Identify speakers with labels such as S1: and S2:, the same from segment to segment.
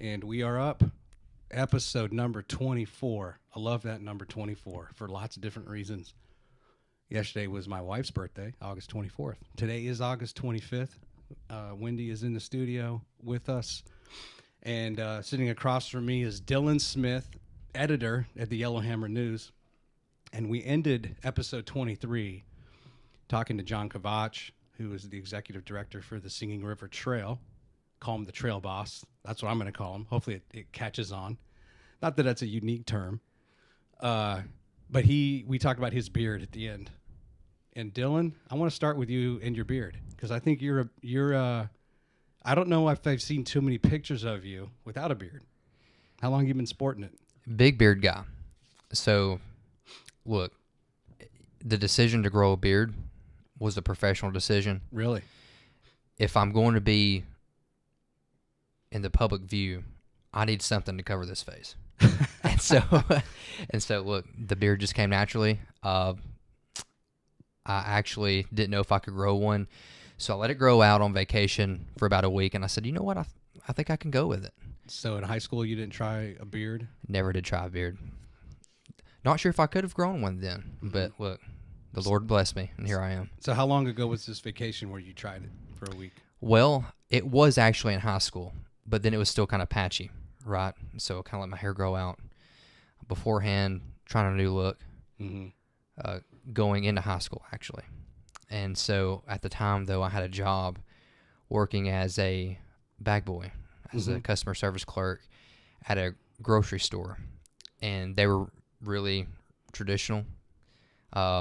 S1: and we are up. Episode number 24. I love that number 24 for lots of different reasons. Yesterday was my wife's birthday, August 24th. Today is August 25th. Wendy is in the studio with us. And sitting across from me is Dylan Smith, editor at the Yellowhammer News. And we ended episode 23 talking to John Kovach, who is the executive director for the Singing River Trail. Call him the trail boss. That's what I'm going to call him. Hopefully it catches on. Not that that's a unique term. But we talked about his beard at the end. And Dylan, I want to start with you and your beard, because I think you're I don't know if I've seen too many pictures of you without a beard. How long have you been sporting it?
S2: Big beard guy. So, look, the decision to grow a beard was a professional decision.
S1: Really?
S2: If I'm going to be in the public view, I need something to cover this face. and so look, the beard just came naturally. I actually didn't know if I could grow one, so I let it grow out on vacation for about a week, and I said, you know what, I think I can go with it.
S1: So in high school, you didn't try a beard?
S2: Never did try a beard. Not sure if I could have grown one then, but look, the Lord blessed me, and here I am.
S1: So how long ago was this vacation where you tried it for a week?
S2: Well, it was actually in high school, but then it was still kind of patchy, right? So I kind of let my hair grow out beforehand, trying a new look, going into high school, actually. And so at the time, though, I had a job working as a bag boy, as a customer service clerk at a grocery store. And they were really traditional.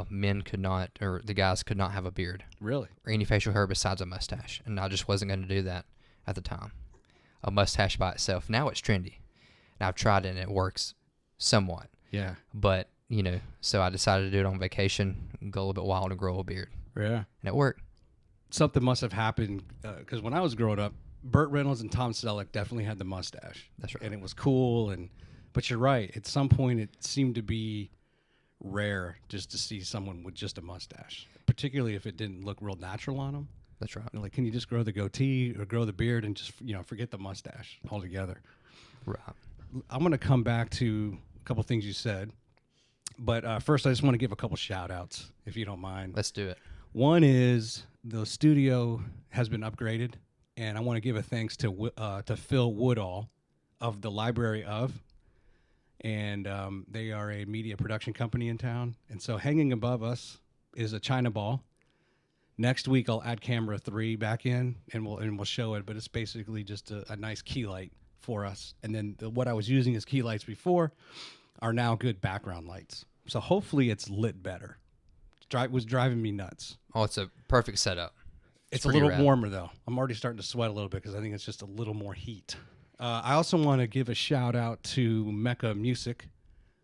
S2: Men could not, or the guys could not have a beard.
S1: Really?
S2: Or any facial hair besides a mustache. And I just wasn't going to do that at the time. A mustache by itself. Now it's trendy. Now I've tried it and it works somewhat.
S1: Yeah.
S2: But, so I decided to do it on vacation, go a little bit wild and grow a beard.
S1: Yeah.
S2: And it worked.
S1: Something must have happened, because when I was growing up, Burt Reynolds and Tom Selleck definitely had the mustache.
S2: That's right.
S1: And it was cool. But you're right. At some point, it seemed to be rare just to see someone with just a mustache, particularly if it didn't look real natural on them.
S2: That's right.
S1: Like, can you just grow the goatee or grow the beard and just, forget the mustache altogether?
S2: Right.
S1: I'm going to come back to a couple things you said. But first, I just want to give a couple shout-outs, if you don't mind.
S2: Let's do it.
S1: One is the studio has been upgraded, and I want to give a thanks to Phil Woodall of the Library of, and they are a media production company in town. And so hanging above us is a China ball. Next week, I'll add camera 3 back in, and we'll show it, but it's basically just a nice key light for us. And then what I was using as key lights before are now good background lights. So hopefully it's lit better. It was driving me nuts.
S2: Oh, it's a perfect setup.
S1: It's a little warmer, though. I'm already starting to sweat a little bit because I think it's just a little more heat. I also want to give a shout-out to Mecca Music,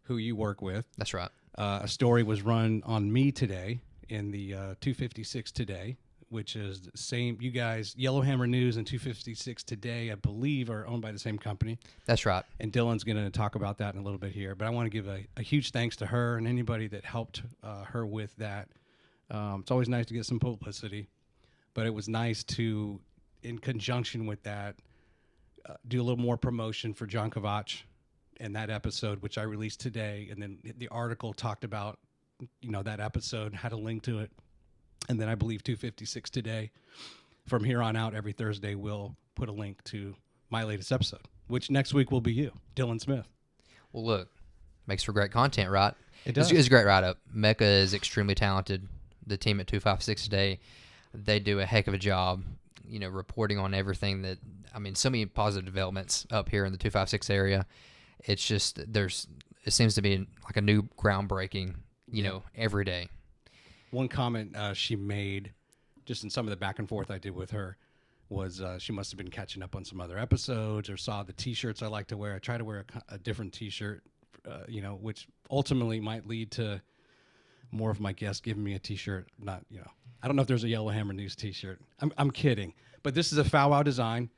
S1: who you work with.
S2: That's right.
S1: A story was run on me today in the 256 Today, which is the same. You guys, Yellowhammer News and 256 Today, I believe, are owned by the same company.
S2: That's right.
S1: And Dylan's going to talk about that in a little bit here. But I want to give a huge thanks to her and anybody that helped her with that. It's always nice to get some publicity. But it was nice to, in conjunction with that, do a little more promotion for John Kovach in that episode, which I released today. And then the article talked about, that episode, had a link to it. And then I believe 256 Today, from here on out, every Thursday, will put a link to my latest episode, which next week will be you, Dylan Smith.
S2: Well, look, makes for great content, right?
S1: It does.
S2: It's a great write-up. Mecca is extremely talented. The team at 256 Today, they do a heck of a job, reporting on everything so many positive developments up here in the 256 area. It's just, it seems to be like a new groundbreaking, every day.
S1: One comment she made, just in some of the back and forth I did with her, was she must have been catching up on some other episodes or saw the T-shirts I like to wear. I try to wear a different T-shirt, which ultimately might lead to more of my guests giving me a T-shirt. Not, I don't know if there's a Yellowhammer News T-shirt. I'm kidding, but this is a Foul Wow design,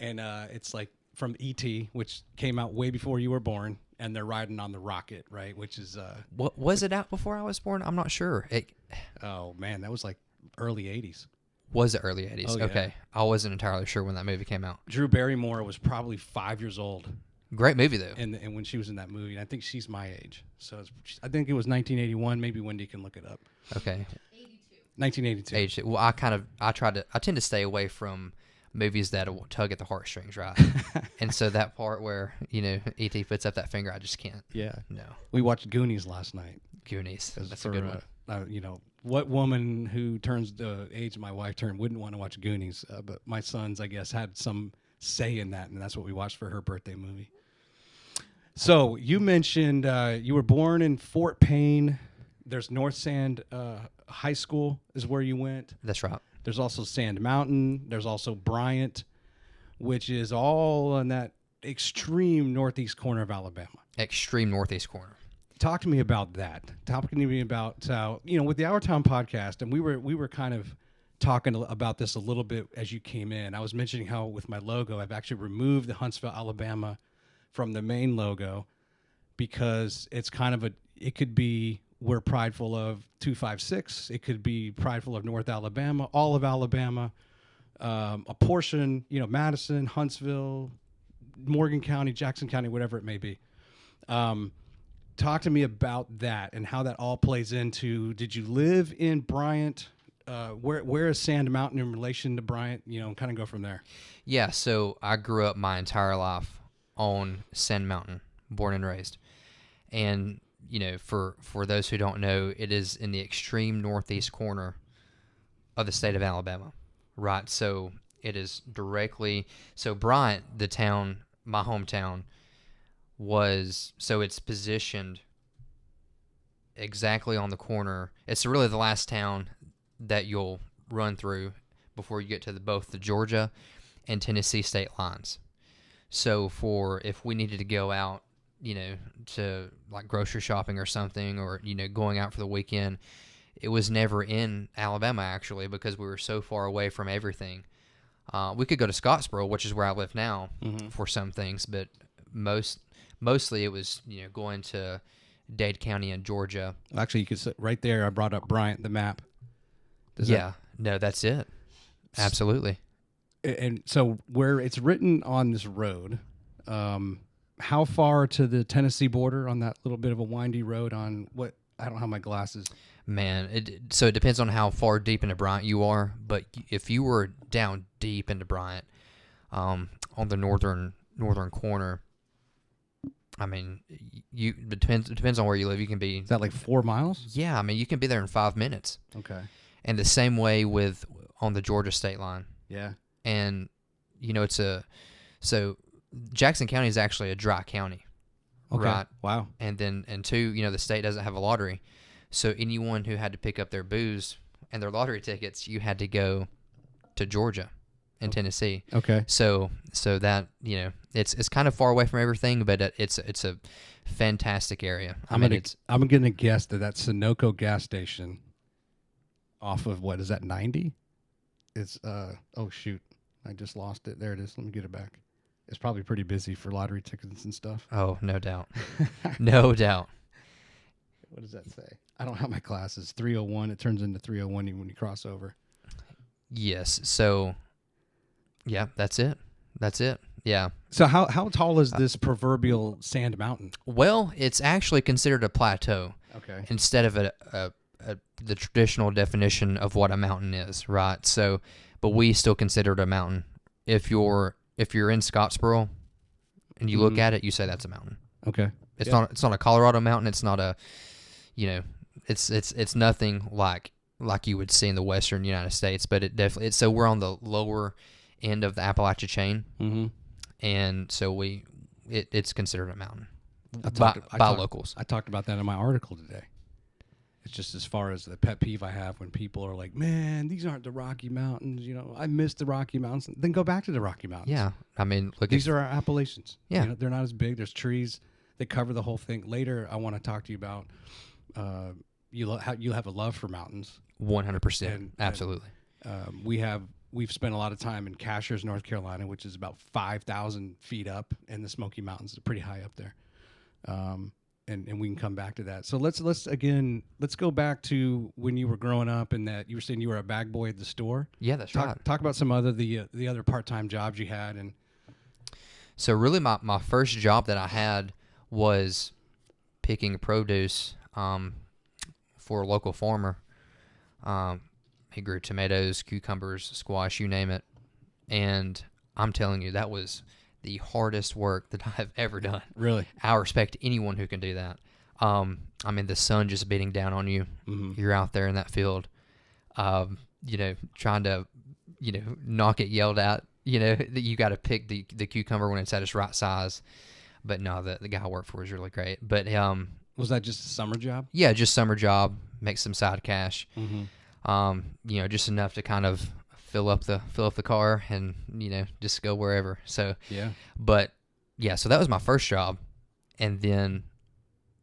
S1: and it's like from E.T., which came out way before you were born, and they're riding on the rocket, right? Which is
S2: what was it out before I was born? I'm not sure.
S1: Oh man, that was like early '80s.
S2: Was it early 80s?
S1: Oh, yeah.
S2: Okay. I wasn't entirely sure when that movie came out.
S1: Drew Barrymore was probably 5 years old.
S2: Great movie, though.
S1: And when she was in that movie, I think she's my age. So I think it was 1981. Maybe Wendy can look it up.
S2: Okay.
S1: 1982.
S2: Age. Well, I tend to stay away from movies that will tug at the heartstrings, right? And so that part where, E.T. puts up that finger, I just can't.
S1: Yeah.
S2: No.
S1: We watched Goonies last night.
S2: Goonies. That's a good one.
S1: What woman who turns the age my wife turned wouldn't want to watch Goonies? But my sons, I guess, had some say in that, and that's what we watched for her birthday movie. So you mentioned you were born in Fort Payne. There's North Sand High School is where you went.
S2: That's right.
S1: There's also Sand Mountain. There's also Bryant, which is all in that extreme northeast corner of Alabama.
S2: Extreme northeast corner.
S1: Talk to me about that. Talk to me about with the Our Town podcast, and we were kind of talking about this a little bit as you came in. I was mentioning how with my logo, I've actually removed the Huntsville, Alabama from the main logo because it's kind of it could be we're prideful of 256. It could be prideful of North Alabama, all of Alabama, a portion, Madison, Huntsville, Morgan County, Jackson County, whatever it may be. Talk to me about that and how that all plays into, did you live in Bryant? Where is Sand Mountain in relation to Bryant? Kind of go from there.
S2: Yeah, so I grew up my entire life on Sand Mountain, born and raised. And, for those who don't know, it is in the extreme northeast corner of the state of Alabama, right? So it is directly, so Bryant, the town, my hometown, it's positioned exactly on the corner. It's really the last town that you'll run through before you get to both the Georgia and Tennessee state lines. So if we needed to go out, to like grocery shopping or something, or, going out for the weekend, it was never in Alabama actually, because we were so far away from everything. We could go to Scottsboro, which is where I live now, for some things, but mostly it was, going to Dade County in Georgia.
S1: Actually, you could sit right there. I brought up Bryant, the map.
S2: No, that's it. Absolutely.
S1: And so where it's written on this road, how far to the Tennessee border on that little bit of a windy road on what? I don't have my glasses.
S2: Man, so it depends on how far deep into Bryant you are, but if you were down deep into Bryant, on the northern corner, I mean, it depends on where you live. You can be...
S1: Is that like 4 miles?
S2: Yeah, I mean, you can be there in 5 minutes.
S1: Okay.
S2: And the same way on the Georgia state line.
S1: Yeah.
S2: And, so Jackson County is actually a dry county.
S1: Okay.
S2: Right?
S1: Wow.
S2: And two, the state doesn't have a lottery. So anyone who had to pick up their booze and their lottery tickets, you had to go to Georgia and Tennessee.
S1: Okay.
S2: So that, it's kind of far away from everything, but it's a fantastic area.
S1: I'm gonna guess that Sunoco gas station off of what is that 90? It's oh shoot, I just lost it. There it is. Let me get it back. It's probably pretty busy for lottery tickets and stuff.
S2: Oh, no doubt. No doubt.
S1: What does that say? I don't have my glasses. 301. It turns into 301 when you cross over.
S2: Yes. So, yeah, that's it. Yeah.
S1: So how tall is this proverbial Sand Mountain?
S2: Well, it's actually considered a plateau.
S1: Okay.
S2: Instead of the traditional definition of what a mountain is, right? So, but we still consider it a mountain. If you're in Scottsboro and you look at it, you say that's a mountain.
S1: Okay.
S2: It's not a Colorado mountain. It's not a, it's nothing like you would see in the Western United States, but it definitely, so we're on the lower end of the Appalachia chain. Mm-hmm. And so it's considered a mountain by locals.
S1: I talked about that in my article today. It's just as far as the pet peeve I have when people are like, man, these aren't the Rocky Mountains. I missed the Rocky Mountains. Then go back to the Rocky Mountains.
S2: Yeah. I mean, look,
S1: these are our Appalachians.
S2: Yeah.
S1: They're not as big. There's trees. They cover the whole thing. Later, I want to talk to you about you have a love for mountains.
S2: 100%. Absolutely.
S1: We've spent a lot of time in Cashiers, North Carolina, which is about 5,000 feet up in the Smoky Mountains. It's pretty high up there. and we can come back to that. So let's go back to when you were growing up, and that you were saying you were a bag boy at the store.
S2: Yeah, that's right.
S1: Talk about some other the other part-time jobs you had. And
S2: so really my first job that I had was picking produce for a local farmer. He grew tomatoes, cucumbers, squash, you name it. And I'm telling you, that was the hardest work that I've ever done.
S1: Really?
S2: I respect anyone who can do that. I mean, the sun just beating down on you.
S1: Mm-hmm.
S2: You're out there in that field, trying to, not get yelled at. That you got to pick the cucumber when it's at its right size. But no, the guy I worked for was really great. But
S1: was that just a summer job?
S2: Yeah, just summer job, make some side cash.
S1: Mm-hmm.
S2: Just enough to kind of fill up the car and just go wherever. So
S1: yeah,
S2: but yeah, so that was my first job, and then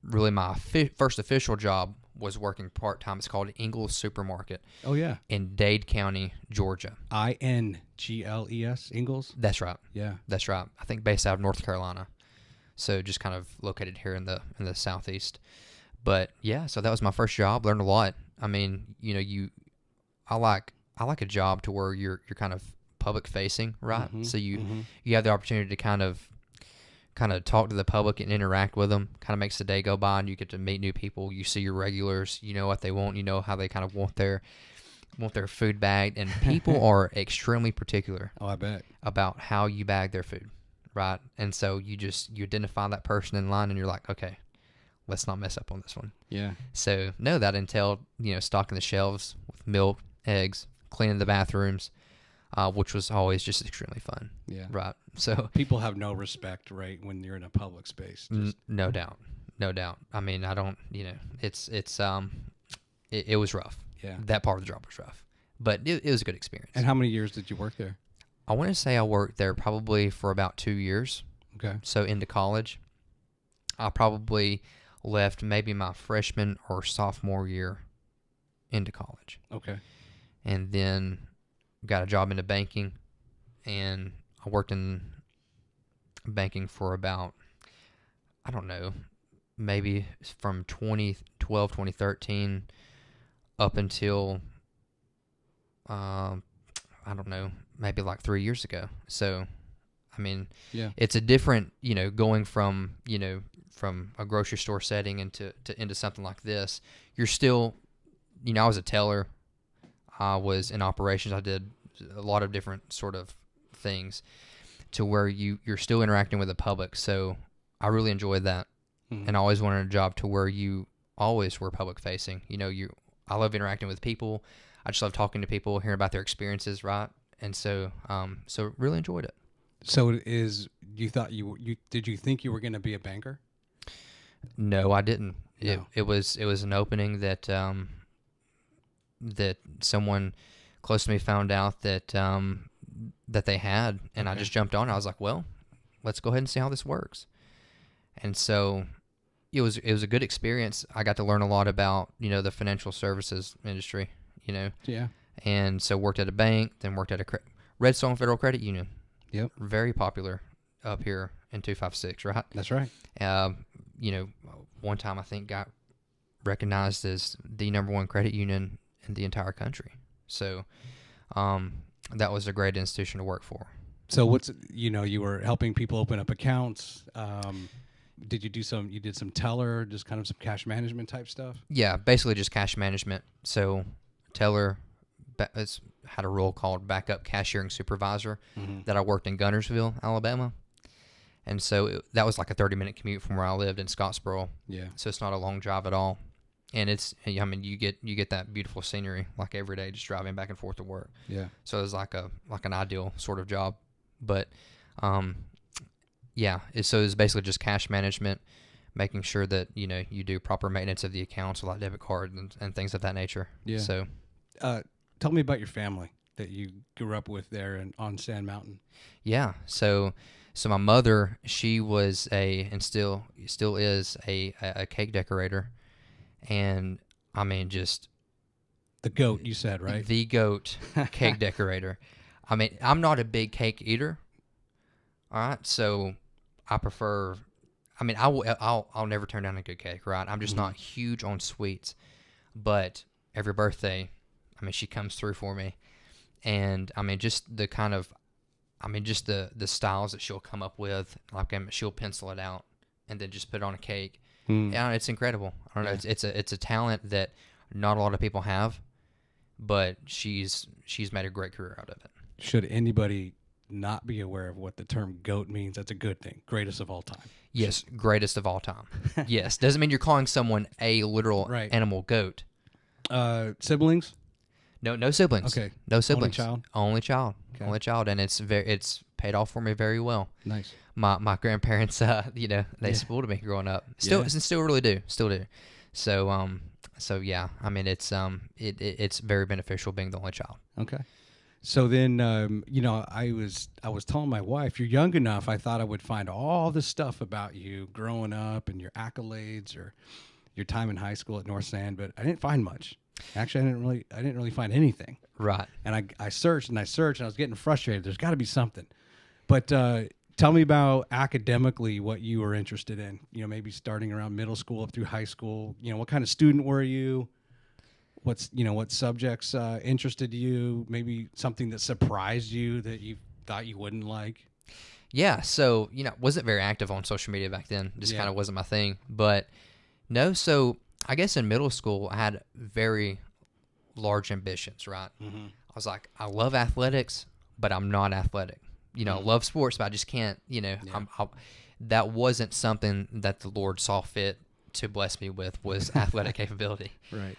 S2: really my first official job was working part time. It's called Ingles Supermarket.
S1: Oh yeah,
S2: in Dade County, Georgia.
S1: Ingles, Ingles.
S2: That's right.
S1: Yeah,
S2: that's right. I think based out of North Carolina, so just kind of located here in the southeast. But yeah, so that was my first job. Learned a lot. I mean, I like a job to where you're kind of public facing, right?
S1: Mm-hmm,
S2: so you have the opportunity to kind of talk to the public and interact with them. Kind of makes the day go by, and you get to meet new people. You see your regulars. You know what they want. You know how they kind of want their food bagged, and people are extremely particular.
S1: Oh, I bet.
S2: About how you bag their food, right? And so you identify that person in line, and you're like, okay, let's not mess up on this one.
S1: Yeah.
S2: So no, that entailed stocking the shelves with milk, eggs, cleaning the bathrooms, which was always just extremely fun.
S1: Yeah.
S2: Right. So
S1: people have no respect, right, when you're in a public space.
S2: No doubt. I mean, I don't. It was rough.
S1: Yeah. That
S2: part of the job was rough, but it was a good experience.
S1: And how many years did you work there?
S2: I want to say I worked there probably for about 2 years.
S1: Okay.
S2: So into college, I probably left maybe my freshman or sophomore year into college.
S1: Okay.
S2: And then got a job into banking, and I worked in banking for about, I don't know, maybe from 2012, 2013 up until, I don't know, maybe like 3 years ago. So, I mean,
S1: yeah,
S2: it's a different, going from, from a grocery store setting into something like this. You're still, I was a teller. I was in operations. I did a lot of different sort of things to where you're still interacting with the public. So I really enjoyed that. Mm-hmm. And I always wanted a job to where you always were public facing. I love interacting with people. I just love talking to people, hearing about their experiences, right? And so really enjoyed it.
S1: So did you think you were going to be a banker?
S2: No, I didn't.
S1: No.
S2: It was an opening that that someone close to me found out that they had, and okay. I just jumped on. I was like, well, let's go ahead and see how this works. And so it was a good experience. I got to learn a lot about the financial services industry.
S1: Yeah.
S2: And so worked at a bank, then worked at a Redstone Federal Credit Union.
S1: Yep.
S2: Very popular up here in 256, right?
S1: That's right.
S2: One time I think got recognized as the #1 credit union in the entire country. So that was a great institution to work for.
S1: So you were helping people open up accounts. Did you did some teller, just kind of some cash management type stuff?
S2: Yeah, basically just cash management. So teller had a role called backup cashiering supervisor that I worked in Gunnersville, Alabama. And so that was like a 30-minute commute from where I lived in Scottsboro.
S1: Yeah.
S2: So it's not a long drive at all. And you get that beautiful scenery like every day just driving back and forth to work.
S1: Yeah.
S2: So it was like an ideal sort of job. But yeah, so it's basically just cash management, making sure that you do proper maintenance of the accounts, like debit card and things of that nature. Yeah. So
S1: tell me about your family that you grew up with there on Sand Mountain.
S2: Yeah. So my mother, she was and still is a cake decorator. And I mean, just
S1: the goat, you said, right?
S2: The goat cake decorator. I mean, I'm not a big cake eater. All right. So I prefer I mean, I'll never turn down a good cake, right? I'm just not huge on sweets, but every birthday, I mean, she comes through for me, and I mean, just the kind of, I mean, just the styles that she'll come up with, like she'll pencil it out and then just put it on a cake. Yeah, it's incredible. I don't know, it's a talent that not a lot of people have, but she's made a great career out of it.
S1: Should anybody not be aware of what the term goat means, that's a good thing. Greatest of all time.
S2: Yes, greatest of all time. Yes, doesn't mean you're calling someone a literal animal goat.
S1: Siblings?
S2: No siblings.
S1: Okay.
S2: No siblings.
S1: Only child?
S2: Okay. Only child, and it's paid off for me very well.
S1: Nice.
S2: My grandparents, they spoiled me growing up. Still really do. Still do. So yeah, I mean, it's very beneficial being the only child.
S1: Okay. So then, I was telling my wife, you're young enough, I thought I would find all this stuff about you growing up and your accolades or your time in high school at North Sand, but I didn't find much. Actually, I didn't really find anything.
S2: Right.
S1: And I searched and I was getting frustrated. There's got to be something. But tell me about academically what you were interested in, maybe starting around middle school up through high school. What kind of student were you? What subjects interested you? Maybe something that surprised you that you thought you wouldn't like?
S2: Yeah, so, wasn't very active on social media back then. Just kind of wasn't my thing. But no, so I guess in middle school, I had very large ambitions, right? Mm-hmm. I was like, I love athletics, but I'm not athletic. Love sports, but I just can't, that wasn't something that the Lord saw fit to bless me with, was athletic capability.
S1: Right.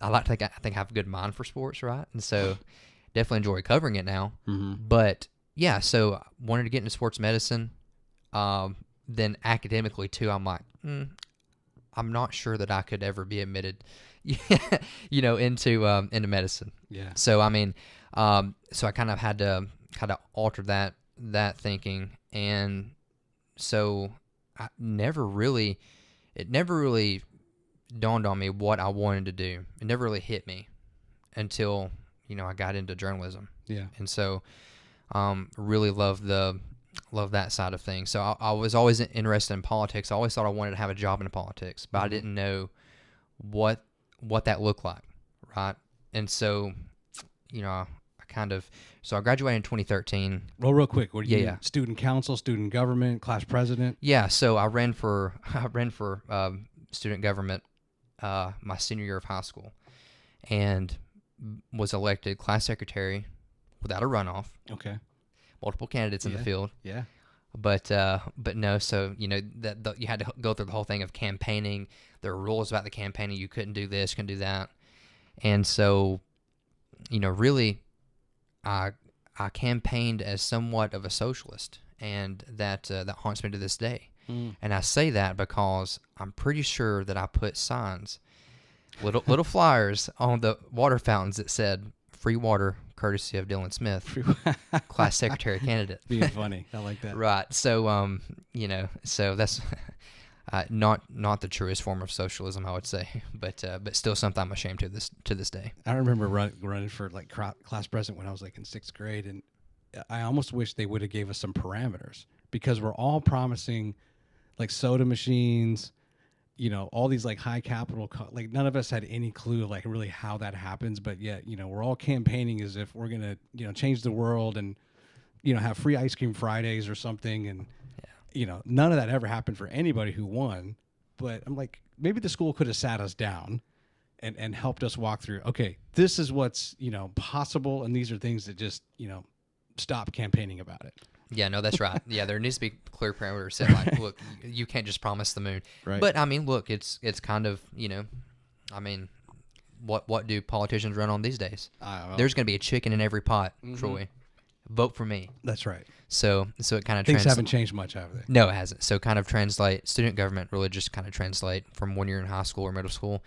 S2: I think I have a good mind for sports, right? And so definitely enjoy covering it now.
S1: Mm-hmm.
S2: But yeah, so I wanted to get into sports medicine. Then academically too, I'm like, I'm not sure that I could ever be admitted, into medicine.
S1: Yeah.
S2: So I mean, so I kind of had to alter that thinking, and so it never really dawned on me what I wanted to do. It never really hit me until I got into journalism.
S1: Yeah.
S2: And so really love that side of things. So I was always interested in politics. I always thought I wanted to have a job in politics, but I didn't know what that looked like, right? And so I graduated in 2013.
S1: Well, real quick, were you student council, student government, class president?
S2: Yeah, so I ran for student government my senior year of high school, and was elected class secretary without a runoff.
S1: Okay.
S2: Multiple candidates in the field.
S1: Yeah.
S2: But no, so that you had to go through the whole thing of campaigning. There were rules about the campaigning. You couldn't do this, couldn't do that, and so really, I campaigned as somewhat of a socialist, and that haunts me to this day. And I say that because I'm pretty sure that I put signs, little flyers on the water fountains that said "Free water, courtesy of Dylan Smith, class secretary candidate."
S1: Being funny, I like that.
S2: Right. So so that's not the truest form of socialism, I would say, but still something I'm ashamed to this day.
S1: I remember running for like class president when I was like in 6th grade, and I almost wish they would have gave us some parameters, because we're all promising like soda machines, all these like high capital, like none of us had any clue like really how that happens, but yet, we're all campaigning as if we're going to, change the world and, have free ice cream Fridays or something. And, none of that ever happened for anybody who won, but I'm like, maybe the school could have sat us down and helped us walk through, okay, this is what's, possible. And these are things that just, stop campaigning about it.
S2: Yeah, no, that's right. Yeah, there needs to be clear parameters set. Like, look, you can't just promise the moon.
S1: Right.
S2: But I mean, look, it's kind of I mean, what do politicians run on these days? There's going to be a chicken in every pot, Troy. Vote for me.
S1: That's right.
S2: So it kind of
S1: things haven't changed much, have they?
S2: No, it hasn't. So kind of translate student government really just kind of translate from when you're in high school or middle school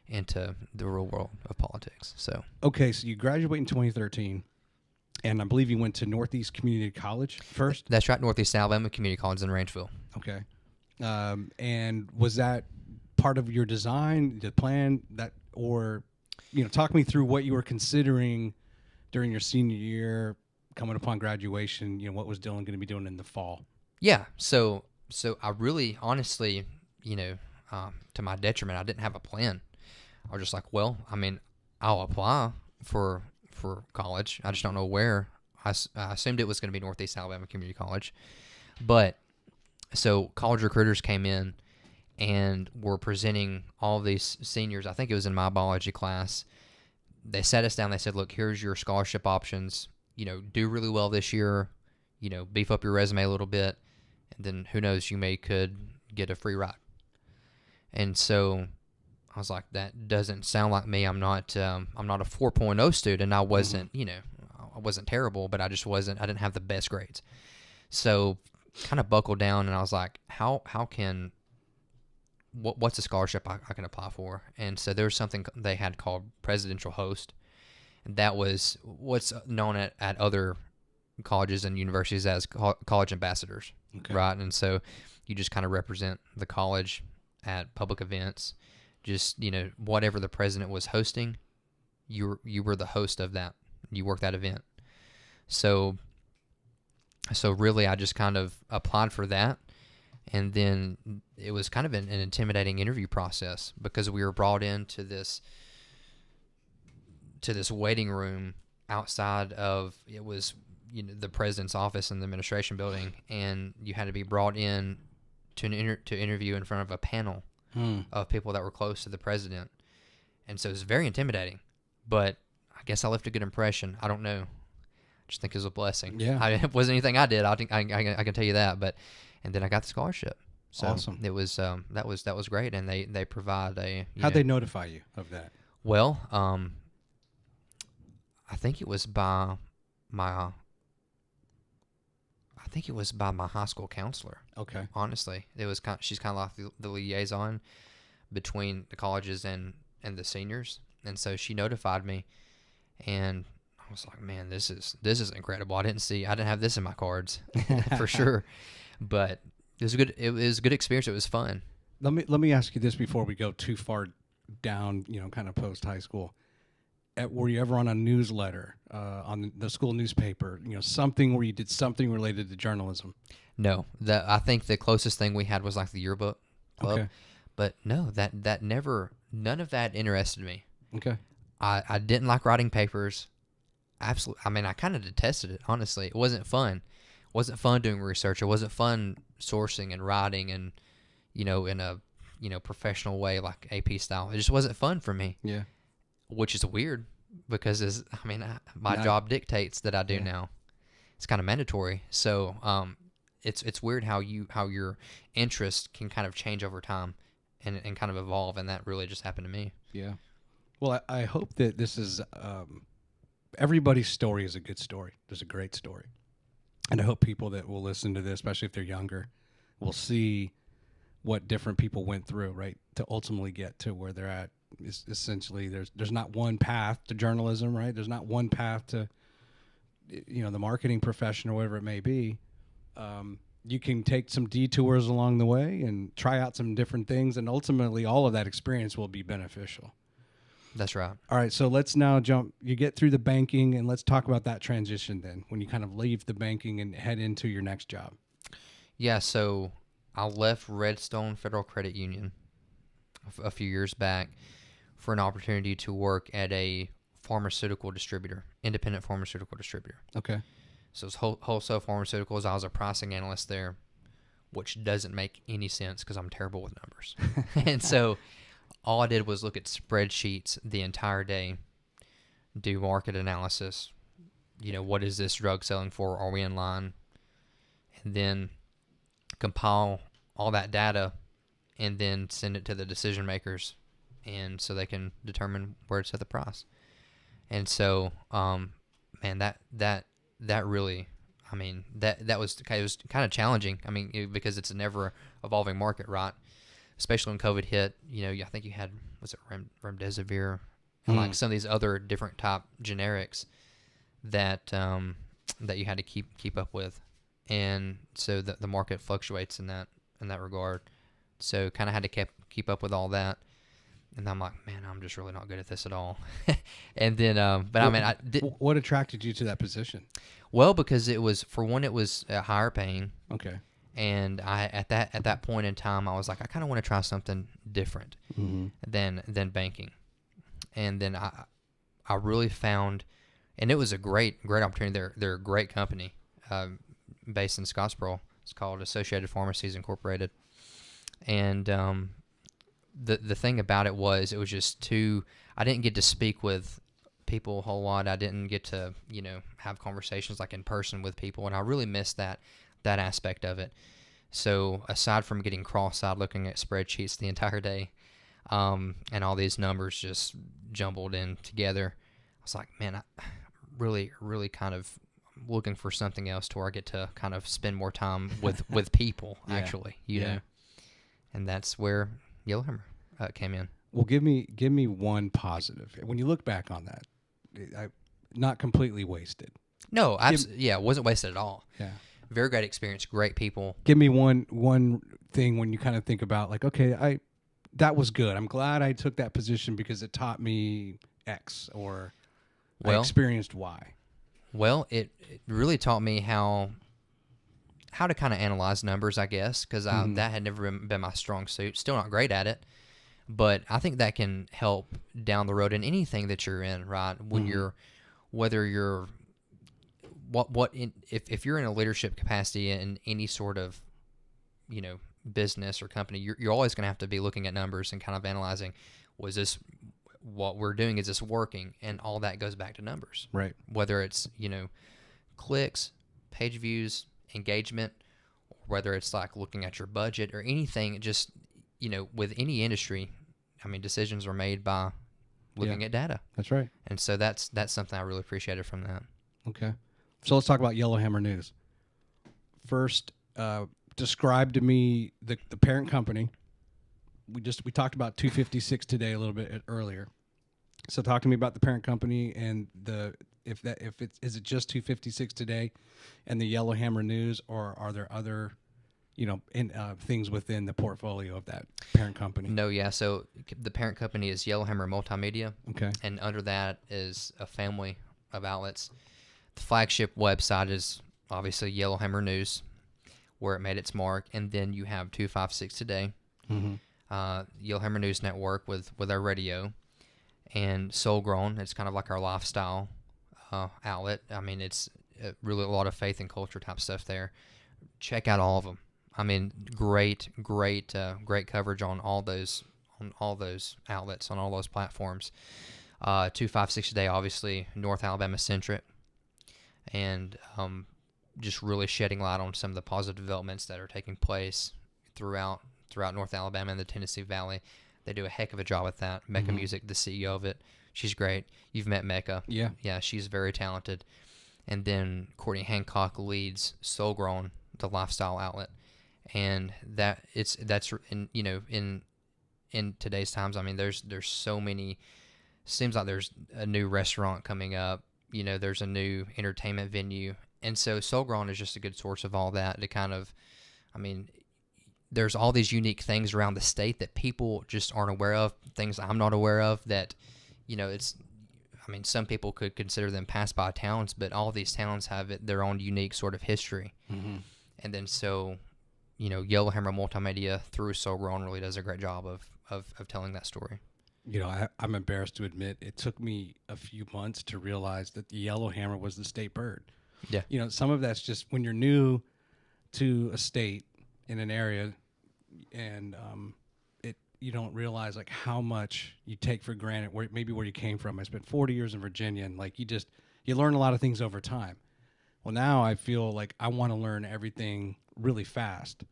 S2: into the real world of politics. So
S1: okay, so you graduate in 2013. And I believe you went to Northeast Community College first?
S2: That's right, Northeast Alabama Community College in Rangeville.
S1: Okay. And was that part of your design, the plan, or talk me through what you were considering during your senior year, coming upon graduation, what was Dylan going to be doing in the fall?
S2: Yeah, so So I really, honestly, to my detriment, I didn't have a plan. I was just like, well, I mean, I'll apply for college. I just don't know where. I assumed it was going to be Northeast Alabama Community College. But so college recruiters came in and were presenting all of these seniors. I think it was in my biology class. They sat us down. They said, look, here's your scholarship options. Do really well this year. Beef up your resume a little bit. And then who knows, could get a free ride. And so I was like, that doesn't sound like me. I'm not a 4.0 student. I wasn't, I wasn't terrible, but I didn't have the best grades. So kind of buckled down, and I was like, what's a scholarship I can apply for? And so there was something they had called Presidential Host. And that was what's known at other colleges and universities as college ambassadors, right? And so you just kind of represent the college at public events. Just, whatever the president was hosting, you were the host of that. You worked that event. So really, I just kind of applied for that. And then it was kind of an intimidating interview process because we were brought into this waiting room outside of, it was, the president's office in the administration building, and you had to be brought in to interview in front of a panel of people that were close to the president. And so it was very intimidating, but I guess I left a good impression. I don't know. I just think it was a blessing.
S1: Yeah.
S2: It wasn't anything I did. I can tell you that, and then I got the scholarship. So
S1: awesome.
S2: It was, that was great. And they provide
S1: how'd they notify you of that?
S2: Well, I think it was by my high school counselor.
S1: Okay.
S2: Honestly, it was she's kind of like the liaison between the colleges and the seniors, and so she notified me, and I was like, man, this is incredible. I didn't have this in my cards for sure, but it was good. It was a good experience. It was fun.
S1: Let me ask you this before we go too far down, kind of post high school. Were you ever on a newsletter, on the school newspaper, something where you did something related to journalism?
S2: No, I think the closest thing we had was like the yearbook club. Okay. But no, that never, none of that interested me.
S1: Okay.
S2: I didn't like writing papers. Absolutely. I mean, I kind of detested it, honestly. It wasn't fun. It wasn't fun doing research. It wasn't fun sourcing and writing and, in a, professional way, like AP style. It just wasn't fun for me.
S1: Yeah.
S2: Which is weird because my job dictates that I do now. It's kind of mandatory. So it's weird how your interest can kind of change over time and kind of evolve, and that really just happened to me.
S1: Yeah. Well, I hope that this is everybody's story is a good story. There's a great story, and I hope people that will listen to this, especially if they're younger, will see what different people went through, right, to ultimately get to where they're at. Essentially, there's not one path to journalism, right? There's not one path to, the marketing profession or whatever it may be. You can take some detours along the way and try out some different things, and ultimately all of that experience will be beneficial.
S2: That's right.
S1: All right, so let's now jump. You get through the banking, and let's talk about that transition then, when you kind of leave the banking and head into your next job.
S2: Yeah, so I left Redstone Federal Credit Union a few years back for an opportunity to work at a pharmaceutical distributor, independent pharmaceutical distributor.
S1: Okay.
S2: So it's wholesale pharmaceuticals. I was a pricing analyst there, which doesn't make any sense because I'm terrible with numbers. And so all I did was look at spreadsheets the entire day, do market analysis. What is this drug selling for? Are we in line? And then compile all that data and then send it to the decision makers, and so they can determine where to set the price. And so, man, that really, I mean, that was kind of challenging. I mean, because it's a never evolving market, right? Especially when COVID hit. I think you had, was it remdesivir and like some of these other different type generics that you had to keep up with, and so the market fluctuates in that regard. So kind of had to keep up with all that. And I'm like, man, I'm just really not good at this at all. And then,
S1: what attracted you to that position?
S2: Well, because it was, for one, it was higher paying.
S1: Okay.
S2: And at that point in time, I was like, I kind of want to try something different than banking. And then I really found, and it was a great opportunity. They're a great company based in Scottsboro. It's called Associated Pharmacies Incorporated. And the thing about it was just too. I didn't get to speak with people a whole lot. I didn't get to have conversations like in person with people, and I really missed that aspect of it. So aside from getting cross-eyed looking at spreadsheets the entire day, and all these numbers just jumbled in together, I was like, man, I really kind of looking for something else to where I get to kind of spend more time with people, actually, you know. And that's where Yellowhammer came in.
S1: Well, give me one positive. When you look back on that, not completely wasted.
S2: No, it wasn't wasted at all.
S1: Yeah.
S2: Very great experience, great people.
S1: Give me one thing when you kind of think about like, okay, that was good. I'm glad I took that position because it taught me X or I experienced Y.
S2: Well, it really taught me how to kind of analyze numbers, I guess, because that had never been my strong suit. Still not great at it, but I think that can help down the road in anything that you're in, right? When if you're in a leadership capacity in any sort of, business or company, you're always going to have to be looking at numbers and kind of analyzing, was this what we're doing? Is this working? And all that goes back to numbers,
S1: right?
S2: Whether it's clicks, page views, engagement, or whether it's like looking at your budget or anything. Just with any industry, I mean, decisions are made by looking at data.
S1: That's right.
S2: And so that's something I really appreciated from that.
S1: Okay. So let's talk about Yellowhammer News. First, describe to me the parent company. We talked about 256 today a little bit earlier. So talk to me about the parent company and is it just 256 today and the Yellowhammer News, or are there other things within the portfolio of that parent company?
S2: No, yeah. So the parent company is Yellowhammer Multimedia.
S1: Okay.
S2: And under that is a family of outlets. The flagship website is obviously Yellowhammer News, where it made its mark. And then you have 256 Today, Yellowhammer News Network with our radio, and Soul Grown. It's kind of like our lifestyle outlet. I mean, it's really a lot of faith and culture type stuff there. Check out all of them. I mean, great coverage on all those outlets, on all those platforms. 256 Today, obviously North Alabama centric, and just really shedding light on some of the positive developments that are taking place throughout North Alabama and the Tennessee Valley. They do a heck of a job with that. Mecca Music, the CEO of it, she's great. You've met Mecca. Yeah, she's very talented. And then Courtney Hancock leads Soul Grown, the lifestyle outlet, and that's in today's times. I mean, there's so many. Seems like there's a new restaurant coming up. There's a new entertainment venue, and so Soul Grown is just a good source of all that to kind of, I mean, there's all these unique things around the state that people just aren't aware of, things I'm not aware of that, some people could consider them pass-by towns, but all of these towns have their own unique sort of history. And then so, Yellowhammer Multimedia through Soul Grown really does a great job of telling that story.
S1: I'm embarrassed to admit it took me a few months to realize that the Yellowhammer was the state bird.
S2: Yeah.
S1: Some of that's just when you're new to a state in an area, and you don't realize like how much you take for granted where you came from. I spent 40 years in Virginia, and like you learn a lot of things over time. Well, now I feel like I want to learn everything really fast,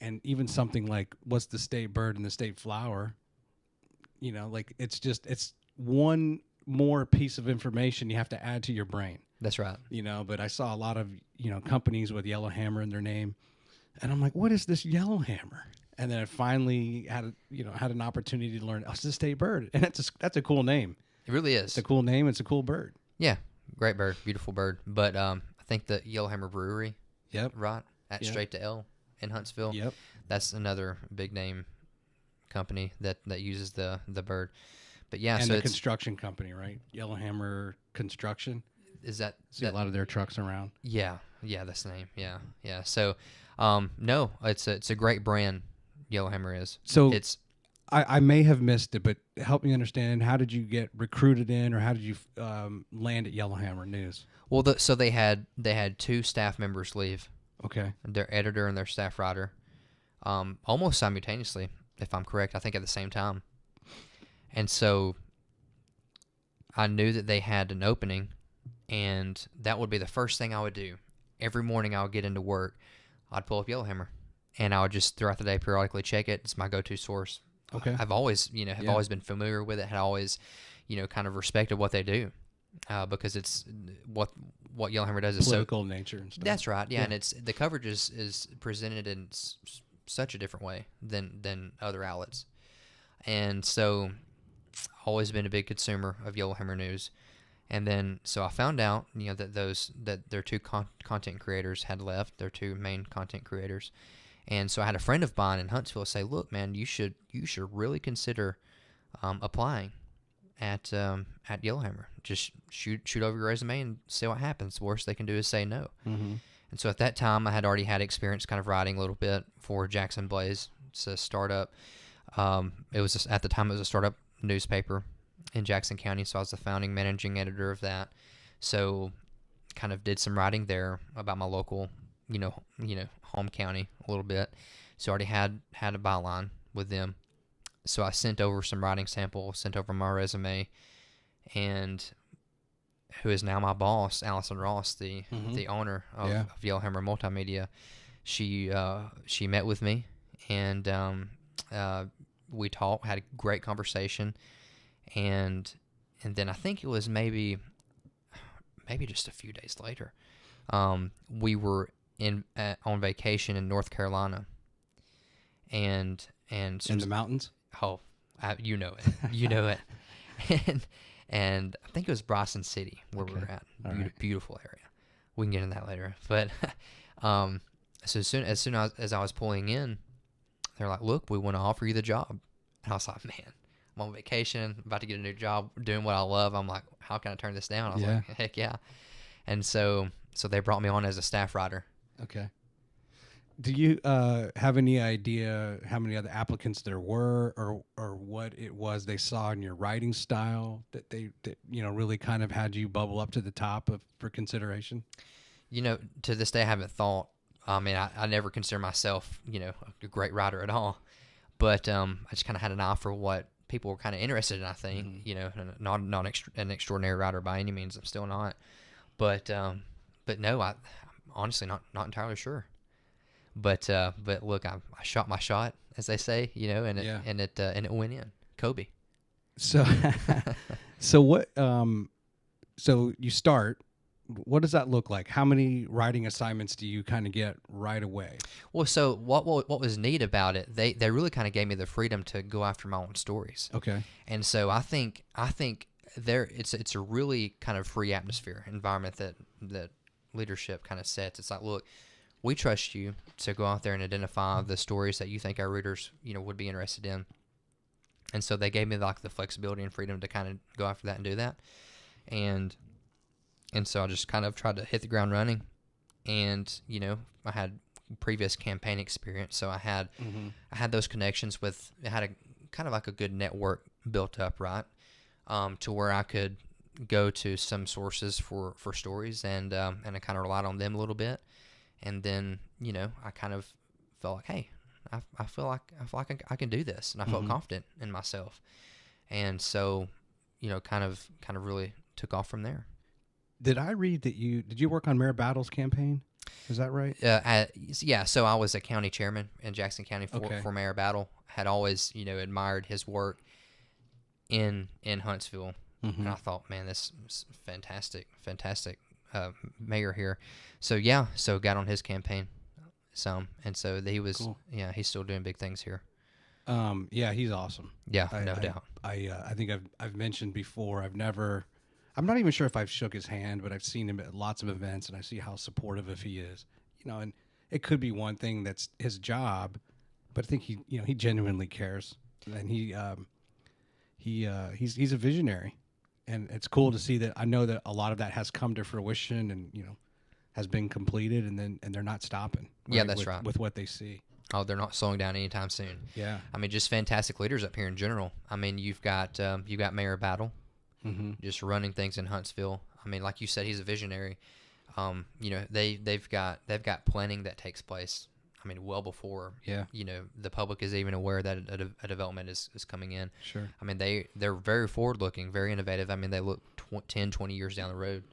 S1: and even something like what's the state bird and the state flower. It's one more piece of information you have to add to your brain.
S2: That's right.
S1: But I saw a lot of, companies with Yellowhammer in their name, and I'm like, what is this Yellowhammer? And then I finally had an opportunity to learn, it's the state bird. And that's a cool name.
S2: It really is.
S1: It's a cool name. It's a cool bird.
S2: Yeah. Great bird. Beautiful bird. But I think the Yellowhammer Brewery.
S1: Yep.
S2: Right. At Straight to L in Huntsville.
S1: Yep.
S2: That's another big name company that uses the bird. But yeah,
S1: and
S2: so
S1: the construction company, right? Yellowhammer Construction.
S2: Is that
S1: see a lot of their trucks around?
S2: Yeah, that's the name. Yeah. So No, it's a great brand. Yellowhammer is.
S1: So
S2: It's
S1: I may have missed it, but help me understand. How did you get recruited in, or how did you land at Yellowhammer News?
S2: well, so they had two staff members leave,
S1: Okay.
S2: their editor and their staff writer, almost simultaneously, if I'm correct. I think at the same time, and so I knew that they had an opening, and that would be the first thing I would do. Every morning I would get into work, I'd pull up Yellowhammer, and I would just throughout the day periodically check it. It's my go-to source.
S1: Okay.
S2: I've always, have
S1: Yeah.
S2: always been familiar with it. Had always, kind of respected what they do, because it's what Yellowhammer does is
S1: Political nature and stuff.
S2: That's right. Yeah, and it's the coverage is presented in such a different way than other outlets, and so always been a big consumer of Yellowhammer News. And then, so I found out, that their two content creators had left, their two main content creators. And so I had a friend of mine in Huntsville say, "Look, man, you should really consider applying at Yellowhammer. Just shoot over your resume and see what happens. The worst they can do is say no."
S1: Mm-hmm.
S2: And so at that time, I had already had experience kind of writing a little bit for Jackson Blaze. It's a startup. At the time, it was a startup newspaper in Jackson County, so I was the founding managing editor of that. So kind of did some writing there about my local, home county a little bit. So already had a byline with them. So I sent over some writing samples, sent over my resume, and who is now my boss, Allison Ross, the owner of Yellowhammer Multimedia, she met with me, and we talked, had a great conversation, and then I think it was maybe just a few days later, we were on vacation in North Carolina, and
S1: in the mountains.
S2: Oh, you know it, and I think it was Bryson City where we were at. Beautiful area. We can get into that later, but so as soon as I was pulling in, they're like, "Look, we want to offer you the job." And I was like, "Man, I'm on vacation, about to get a new job, doing what I love." I'm like, "How can I turn this down?" I was like, "Heck yeah!" And so they brought me on as a staff writer.
S1: Okay. Do you have any idea how many other applicants there were, or what it was they saw in your writing style that really kind of had you bubble up to the top for consideration?
S2: To this day, I haven't thought. I mean, I never consider myself, a great writer at all, but I just kind of had an eye for what people were kind of interested in. I think, not an extraordinary writer by any means. I'm still not, but no, I'm honestly not entirely sure. But look, I shot my shot, as they say, and it went in. Kobe.
S1: So, so what? So you start. What does that look like? How many writing assignments do you kind of get right away?
S2: Well, so what was neat about it? They really kind of gave me the freedom to go after my own stories.
S1: Okay.
S2: And so I think it's a really kind of free environment that leadership kind of sets. It's like, look, we trust you to go out there and identify the stories that you think our readers, would be interested in. And so they gave me like the flexibility and freedom to kind of go after that and do that. And so I just kind of tried to hit the ground running. And, I had previous campaign experience, so I had those connections I had a kind of like a good network built up, right? To where I could go to some sources for stories, and I kind of relied on them a little bit. And then, I kind of felt like, hey, I feel like I can do this, and I felt confident in myself. And so, kind of really took off from there.
S1: Did I read that did you work on Mayor Battle's campaign? Is that right?
S2: Yeah. So I was a county chairman in Jackson County for Mayor Battle. Had always, admired his work in Huntsville, and I thought, man, this is fantastic mayor here. So got on his campaign some, and so he was cool. Yeah, he's still doing big things here.
S1: Yeah, he's awesome.
S2: Yeah, no doubt.
S1: I think I've mentioned before, I'm not even sure if I've shook his hand, but I've seen him at lots of events, and I see how supportive he is. And it could be one thing that's his job, but I think he genuinely cares, and he's a visionary. And it's cool to see that. I know that a lot of that has come to fruition, and has been completed, and they're not stopping.
S2: Yeah, that's
S1: right with what they see.
S2: Oh, they're not slowing down anytime soon.
S1: Yeah.
S2: I mean, just fantastic leaders up here in general. I mean, you've got Mayor Battle, just running things in Huntsville. I mean, like you said, he's a visionary. You know, they've got planning that takes place. I mean, well before you know the public is even aware that a development is coming in.
S1: Sure.
S2: I mean, they're very forward looking, very innovative. I mean, they look 10, 20 years down the road,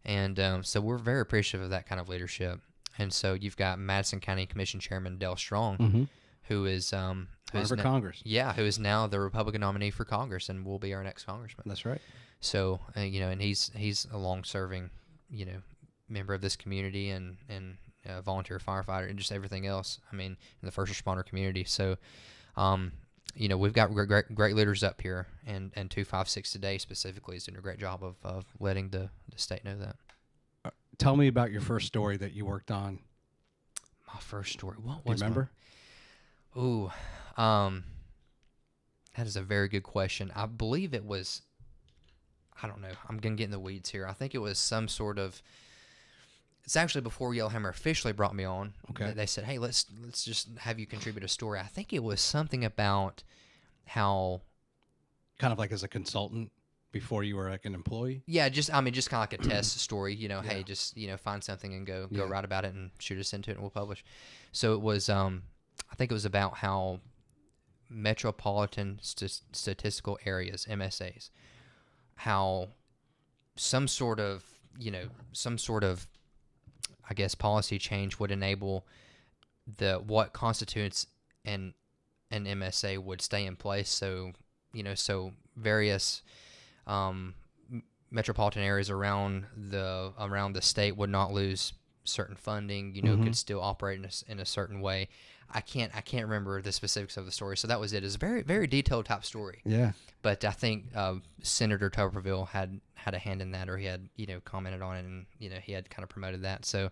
S2: and so we're very appreciative of that kind of leadership. And so you've got Madison County Commission Chairman Dale Strong, who is
S1: for Congress.
S2: Yeah, who is now the Republican nominee for Congress and will be our next congressman.
S1: That's right.
S2: So you know, and he's a long-serving, you know, member of this community and volunteer firefighter and just everything else. I mean, in the first responder community. So, you know, we've got great leaders up here, and 256 today specifically is doing a great job of letting the state know that.
S1: Tell me about your first story that you worked on.
S2: My first story. What was?
S1: Do you remember?
S2: Ooh, that is a very good question. I believe it was. I don't know. I'm gonna get in the weeds here. I think it was some sort of. It's actually before Yellowhammer officially brought me on.
S1: Okay.
S2: They said, "Hey, let's just have you contribute a story." I think it was something about how.
S1: Kind of like as a consultant before you were like an employee.
S2: Yeah, just kind of like a test story. You know, hey, just find something and go write about it and shoot us into it and we'll publish. So it was. I think it was about how metropolitan statistical areas (MSAs), how some sort of I guess policy change would enable what constitutes an MSA would stay in place. So so various metropolitan areas around the state would not lose certain funding. Could still operate in a certain way. I can't remember the specifics of the story. So that was it. It's a very, very detailed type story.
S1: Yeah.
S2: But I think Senator Tuberville had a hand in that, or he had commented on it, and he had kind of promoted that. So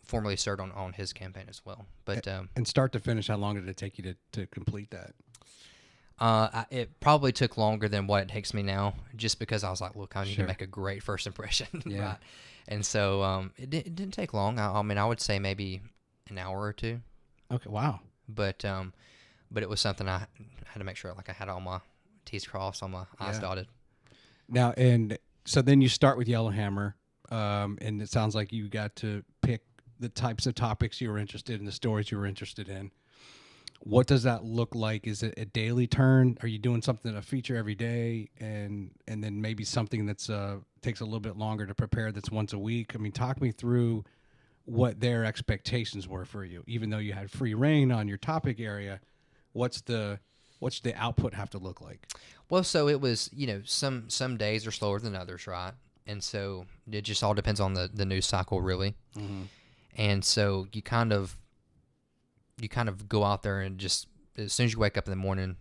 S2: formerly served on his campaign as well. But
S1: and start to finish, how long did it take you to complete that?
S2: It probably took longer than what it takes me now, just because I was like, look, I need to make a great first impression.
S1: Yeah.
S2: Right? And so it didn't take long. I mean, I would say maybe an hour or two.
S1: Okay. Wow.
S2: But it was something I had to make sure, like, I had all my T's crossed, all my I's dotted.
S1: Now, and so then you start with Yellowhammer, and it sounds like you got to pick the types of topics you were interested in, the stories you were interested in. What does that look like? Is it a daily turn? Are you doing something, a feature every day, and then maybe something that's takes a little bit longer to prepare, that's once a week? I mean, talk me through what their expectations were for you. Even though you had free reign on your topic area, what's the output have to look like?
S2: Well, so it was, some days are slower than others, right? And so it just all depends on the news cycle, really. Mm-hmm. And so you kind of go out there and just, as soon as you wake up in the morning,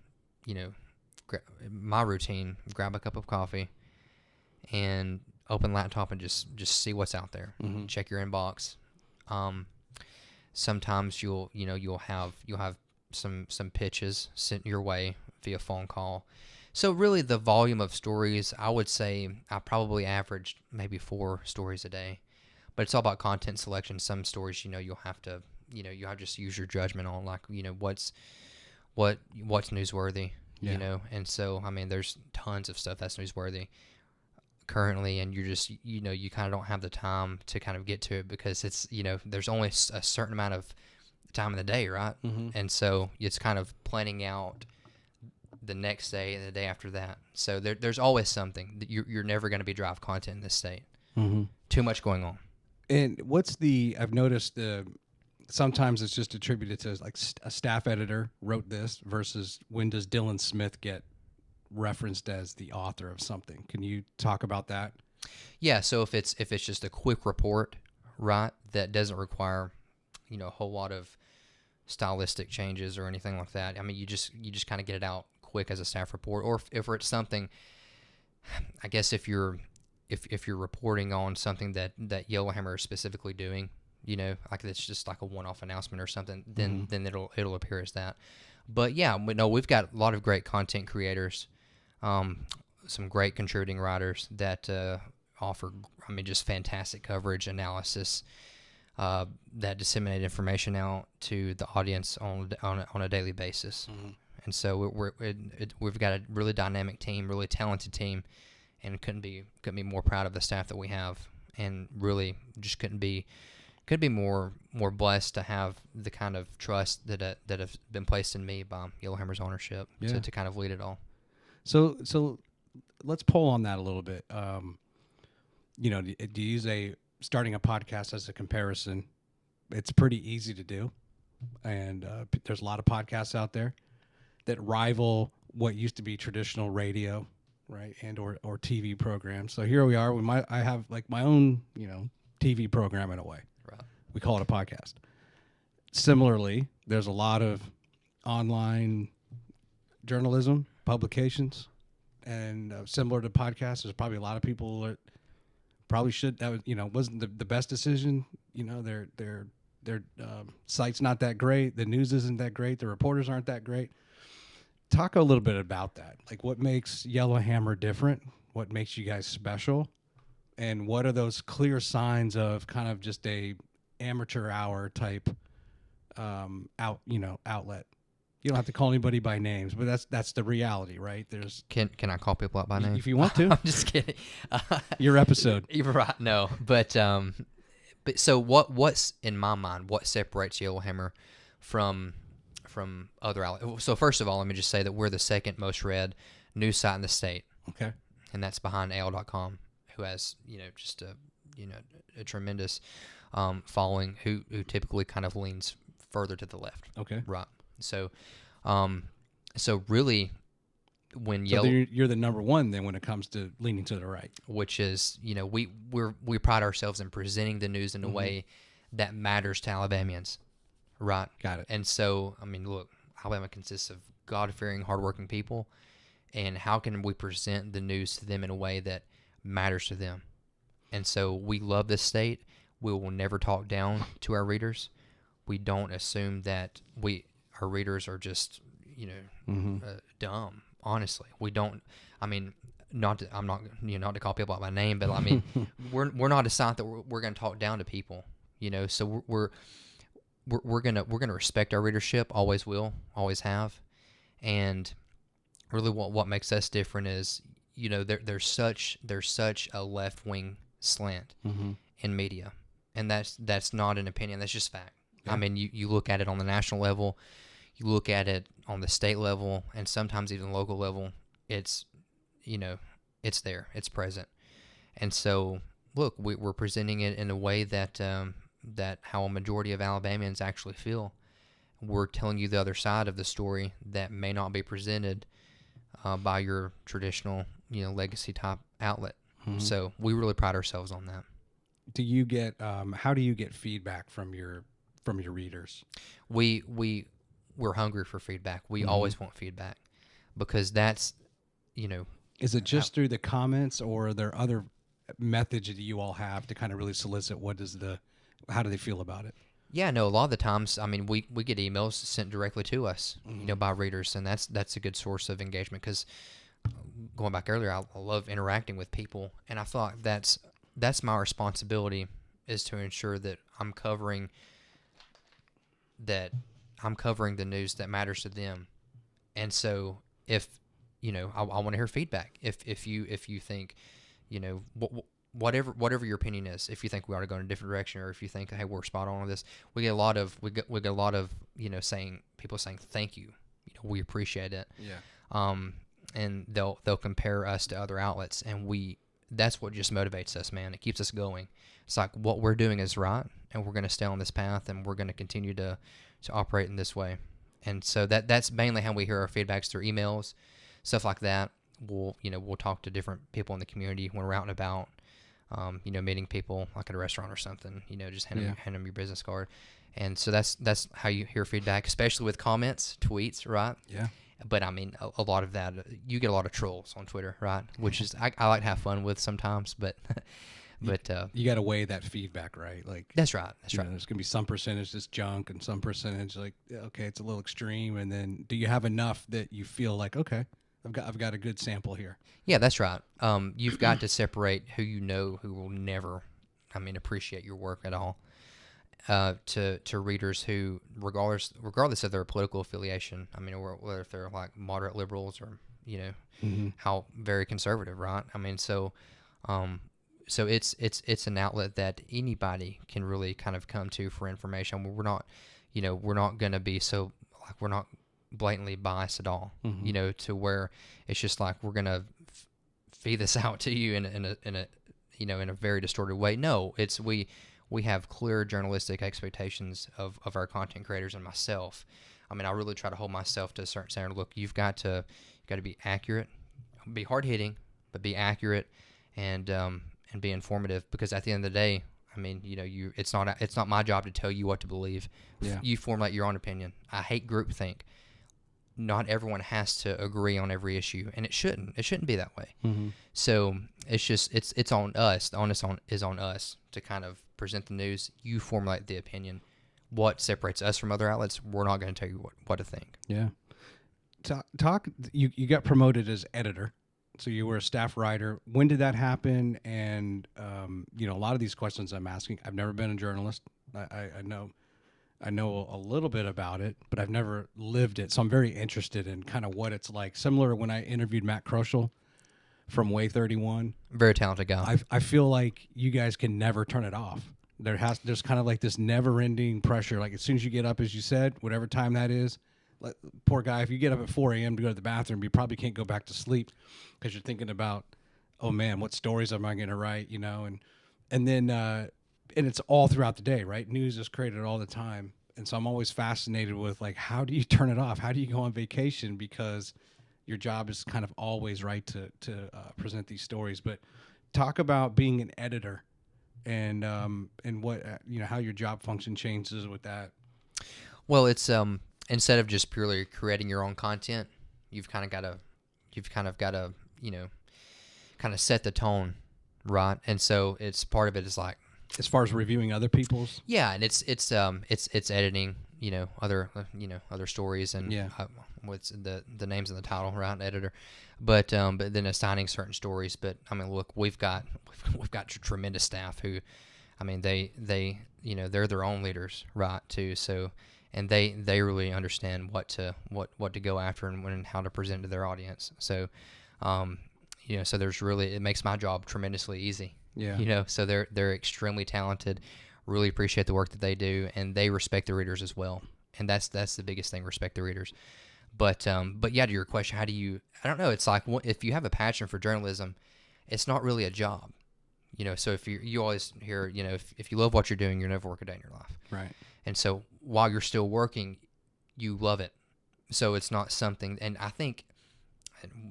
S2: my routine, grab a cup of coffee and open laptop and just see what's out there. Mm-hmm. Check your inbox. Sometimes you'll have some pitches sent your way via phone call. So really the volume of stories, I would say I probably averaged maybe 4 stories a day, but it's all about content selection. Some stories, you'll have to just use your judgment on, like, what's newsworthy, and so, I mean, there's tons of stuff that's newsworthy currently, and you're just, you kind of don't have the time to kind of get to it, because it's, there's only a certain amount of time in the day, right? Mm-hmm. And so it's kind of planning out the next day and the day after that. So there's always something that you're never going to be dry of content in this state. Mm-hmm. Too much going on.
S1: And I've noticed sometimes it's just attributed to, like, a staff editor wrote this, versus when does Dylan Smith get referenced as the author of something? Can you talk about that?
S2: Yeah. So if it's just a quick report, right, that doesn't require, a whole lot of stylistic changes or anything like that. I mean, you just kind of get it out quick as a staff report. Or if it's something, I guess if you're reporting on something that Yellowhammer is specifically doing, like it's just like a one-off announcement or something, then it'll appear as that. But yeah, we've got a lot of great content creators, some great contributing writers that offer, just fantastic coverage, analysis, that disseminate information out to the audience on a daily basis. Mm-hmm. And so we've got a really dynamic team, really talented team, and couldn't be more proud of the staff that we have, and really just couldn't be more blessed to have the kind of trust that have been placed in me by Yellowhammer's ownership to kind of lead it all.
S1: So let's pull on that a little bit. Do you use starting a podcast as a comparison? It's pretty easy to do, and there's a lot of podcasts out there that rival what used to be traditional radio, right, and or TV programs. So here we are. I have like my own, TV program in a way.
S2: Right.
S1: We call it a podcast. Similarly, there's a lot of online journalism publications, and similar to podcasts, there's probably a lot of people that probably wasn't the best decision. Their site's not that great. The news isn't that great. The reporters aren't that great. Talk a little bit about that. Like, what makes Yellowhammer different? What makes you guys special? And what are those clear signs of kind of just a amateur hour type outlet? You don't have to call anybody by names, but that's the reality, right?
S2: Can I call people out by name
S1: if you want to?
S2: I'm just kidding.
S1: Your episode.
S2: You're right. No, but so what's in my mind? What separates Yellowhammer from other outlets? So first of all, let me just say that we're the second most read news site in the state.
S1: Okay.
S2: And that's behind AL.com, who has just a tremendous following, who typically kind of leans further to the left.
S1: Okay.
S2: Right. So really, when
S1: you're the number one then when it comes to leaning to the right,
S2: which is we pride ourselves in presenting the news in a way that matters to Alabamians, right?
S1: Got it.
S2: And so look, Alabama consists of God-fearing, hardworking people, and how can we present the news to them in a way that matters to them? And so we love this state. We will never talk down to our readers. We don't assume that our readers are just dumb. Honestly, we don't. I'm not to call people out by name, but we're not a site that we're going to talk down to people. So we're gonna respect our readership. Always will, always have. And really, what makes us different is there's such a left wing slant in media, and that's not an opinion. That's just fact. Yeah. You look at it on the national level, you look at it on the state level, and sometimes even local level. It's it's there, it's present, and so look, we're presenting it in a way that how a majority of Alabamians actually feel. We're telling you the other side of the story that may not be presented by your traditional legacy type outlet. Mm-hmm. So we really pride ourselves on that.
S1: Do you get how do you get feedback from your readers?
S2: We're hungry for feedback. We always want feedback, because that's
S1: Is it just through the comments, or are there other methods that you all have to kind of really solicit how do they feel about it?
S2: Yeah, no, a lot of the times, we get emails sent directly to us, by readers, and that's a good source of engagement, because going back earlier, I love interacting with people, and I thought that's my responsibility, is to ensure that I'm covering the news that matters to them. And so if I want to hear feedback. If you think whatever your opinion is, if you think we ought to go in a different direction, or if you think, hey, we're spot on this, we get a lot of people saying thank you, we appreciate it.
S1: Yeah.
S2: And they'll compare us to other outlets, and that's what just motivates us, man. It keeps us going. It's like, what we're doing is right, and we're going to stay on this path, and we're going to continue to operate in this way. And so that's mainly how we hear our feedbacks, through emails, stuff like that. We'll talk to different people in the community when we're out and about, meeting people like at a restaurant or something, just hand them your business card. And so that's how you hear feedback, especially with comments, tweets, right?
S1: Yeah.
S2: But a lot of that, you get a lot of trolls on Twitter, right? Which is I like to have fun with sometimes, but
S1: you got to weigh that feedback, right? Like
S2: that's right. That's right.
S1: There's gonna be some percentage that's junk, and some percentage like, okay, it's a little extreme. And then do you have enough that you feel like, okay, I've got a good sample here.
S2: Yeah, that's right. You've got to separate who will never, appreciate your work at all, to readers who, regardless of their political affiliation, or whether if they're like moderate liberals or how very conservative, right? So it's an outlet that anybody can really kind of come to for information. We're not going to be so like we're not blatantly biased at all, to where it's just like we're going to feed this out to you in a very distorted way. No, it's we have clear journalistic expectations of our content creators and myself. I really try to hold myself to a certain standard. Look, you've got to be accurate, be hard hitting, but be accurate and be informative, because at the end of the day, it's not my job to tell you what to believe.
S1: Yeah.
S2: You formulate your own opinion. I hate groupthink. Not everyone has to agree on every issue, and it shouldn't be that way. So it's just it's on us. The onus is on us to kind of present the news. You formulate the opinion. What separates us from other outlets, we're not going to tell you what to think.
S1: Yeah. Talk. You got promoted as editor, so you were a staff writer. When did that happen? And a lot of these questions I'm asking, I've never been a journalist. I know a little bit about it, but I've never lived it. So I'm very interested in kind of what it's like. Similar when I interviewed Matt Kroschel from Way 31.
S2: Very talented guy.
S1: I feel like you guys can never turn it off. There's kind of like this never-ending pressure. Like as soon as you get up, as you said, whatever time that is, poor guy, if you get up at 4 a.m. to go to the bathroom, you probably can't go back to sleep because you're thinking about, oh man, what stories am I going to write, and then and it's all throughout the day, right? News is created all the time. And so I'm always fascinated with, like, how do you turn it off? How do you go on vacation? Because your job is kind of always right to present these stories. But talk about being an editor and what, how your job function changes with that.
S2: Well, it's instead of just purely creating your own content, you've kind of got to kind of set the tone, right? And so it's part of it is like,
S1: as far as reviewing other people's,
S2: yeah, and it's editing, other stories and what's the names in the title, right? Editor, but then assigning certain stories. But look, we've got tremendous staff who, they're their own leaders, right? Too. So, and they really understand what to go after and when and how to present to their audience. So, so it makes my job tremendously easy.
S1: Yeah.
S2: So they're extremely talented, really appreciate the work that they do, and they respect the readers as well. And that's the biggest thing, respect the readers. But yeah, to your question, how do you, I don't know, it's like if you have a passion for journalism, it's not really a job. So if you always hear, if you love what you're doing, you'll never work a day in your life.
S1: Right.
S2: And so while you're still working, you love it. So it's not something, and I think,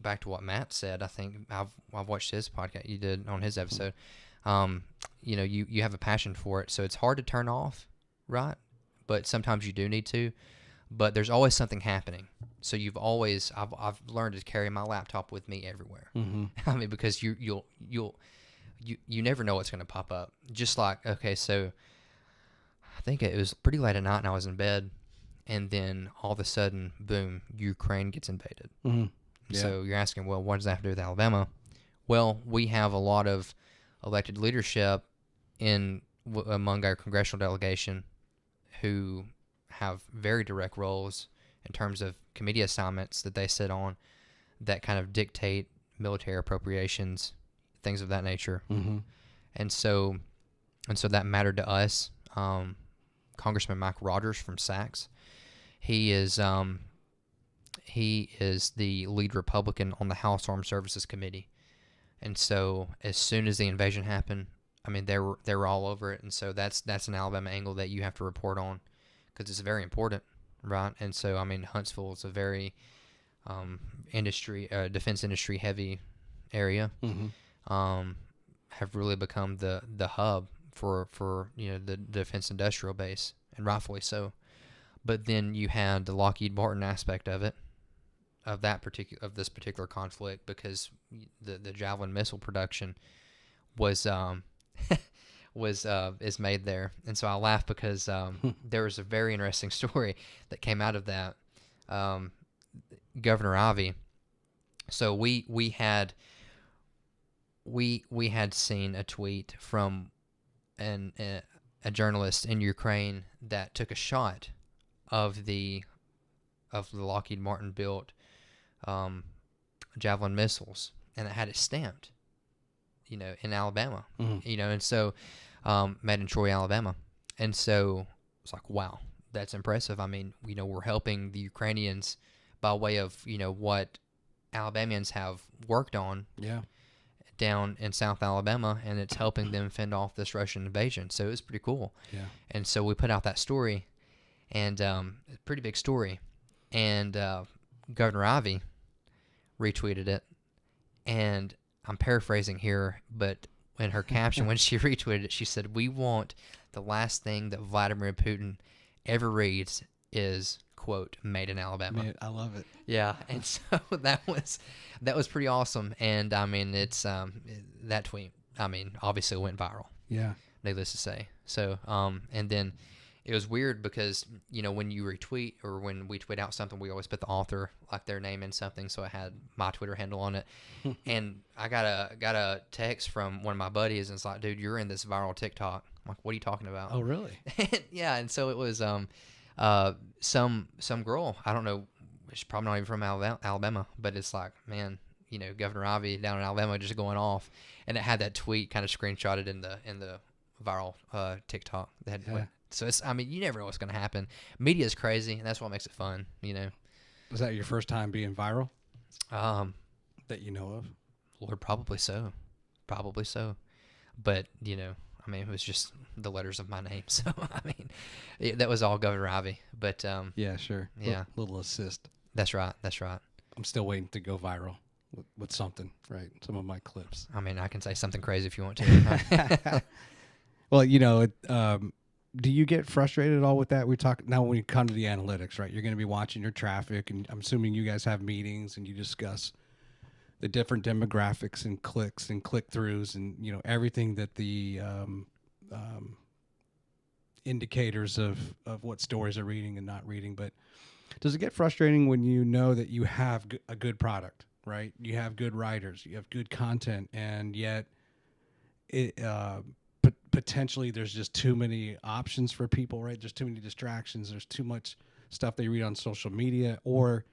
S2: back to what Matt said, I think I've watched his podcast you did on his episode. You have a passion for it, so it's hard to turn off, right? But sometimes you do need to. But there's always something happening. So I've learned to carry my laptop with me everywhere.
S1: Mm-hmm.
S2: Because you never know what's going to pop up. Just like, okay, so I think it was pretty late at night and I was in bed, and then all of a sudden, boom, Ukraine gets invaded.
S1: Mm-hmm. Yeah.
S2: So you're asking, well, what does that have to do with Alabama? Well, we have a lot of elected leadership among our congressional delegation who have very direct roles in terms of committee assignments that they sit on that kind of dictate military appropriations, things of that nature.
S1: Mm-hmm.
S2: And so that mattered to us. Congressman Mike Rogers from Sachs, he is the lead Republican on the House Armed Services Committee. And so as soon as the invasion happened, they were all over it. And so that's an Alabama angle that you have to report on because it's very important, right? And so, Huntsville is a very defense industry heavy area.
S1: Mm-hmm.
S2: Have really become the hub for the defense industrial base, and rightfully so. But then you had the Lockheed Martin aspect of it, of this particular conflict, because the Javelin missile production was is made there. And so I laugh because there was a very interesting story that came out of that. Governor Ivey So we had seen a tweet from a journalist in Ukraine that took a shot of the Lockheed Martin built Javelin missiles, and it had it stamped, in Alabama, and so made in Troy, Alabama, and so it's like, wow, that's impressive. I mean, we're helping the Ukrainians by way of what Alabamians have worked on.
S1: Yeah.
S2: Down in South Alabama, and it's helping them fend off this Russian invasion. So it was pretty cool.
S1: Yeah.
S2: And so we put out that story, and a pretty big story. And Governor Ivey retweeted it, and I'm paraphrasing here, but in her caption when she retweeted it, she said, "We want the last thing that Vladimir Putin ever reads is, quote, made in Alabama."
S1: Man, I love it.
S2: Yeah, and so that was pretty awesome. And I mean, it's that tweet, I mean, obviously went viral.
S1: Yeah.
S2: Needless to say. So and then it was weird because when you retweet or when we tweet out something, we always put the author, like, their name in something. So I had my Twitter handle on it, and I got a text from one of my buddies, and it's like, "Dude, you're in this viral TikTok." I'm like, "What are you talking about?"
S1: Oh, really?
S2: Yeah, and so it was some girl, I don't know, she's probably not even from Alabama, but it's like, man, Governor Ivey down in Alabama just going off, and it had that tweet kind of screenshotted in the viral TikTok that went. So it's, I mean, you never know what's going to happen. Media is crazy, and that's what makes it fun.
S1: Was that your first time being viral? That you know of?
S2: Lord, probably so, but I mean, it was just the letters of my name. So, I mean, that was all Governor Ivey. But,
S1: yeah, sure.
S2: Yeah.
S1: Little assist.
S2: That's right.
S1: I'm still waiting to go viral with something, right? Some of my clips.
S2: I mean, I can say something crazy if you want to.
S1: Well, do you get frustrated at all with that? Now when you come to the analytics, right? You're going to be watching your traffic, and I'm assuming you guys have meetings and you discuss the different demographics and clicks and click-throughs and, everything that the indicators of what stories are reading and not reading. But does it get frustrating when you know that you have a good product, right? You have good writers, you have good content, and yet potentially there's just too many options for people, right? There's too many distractions. There's too much stuff they read on social media, or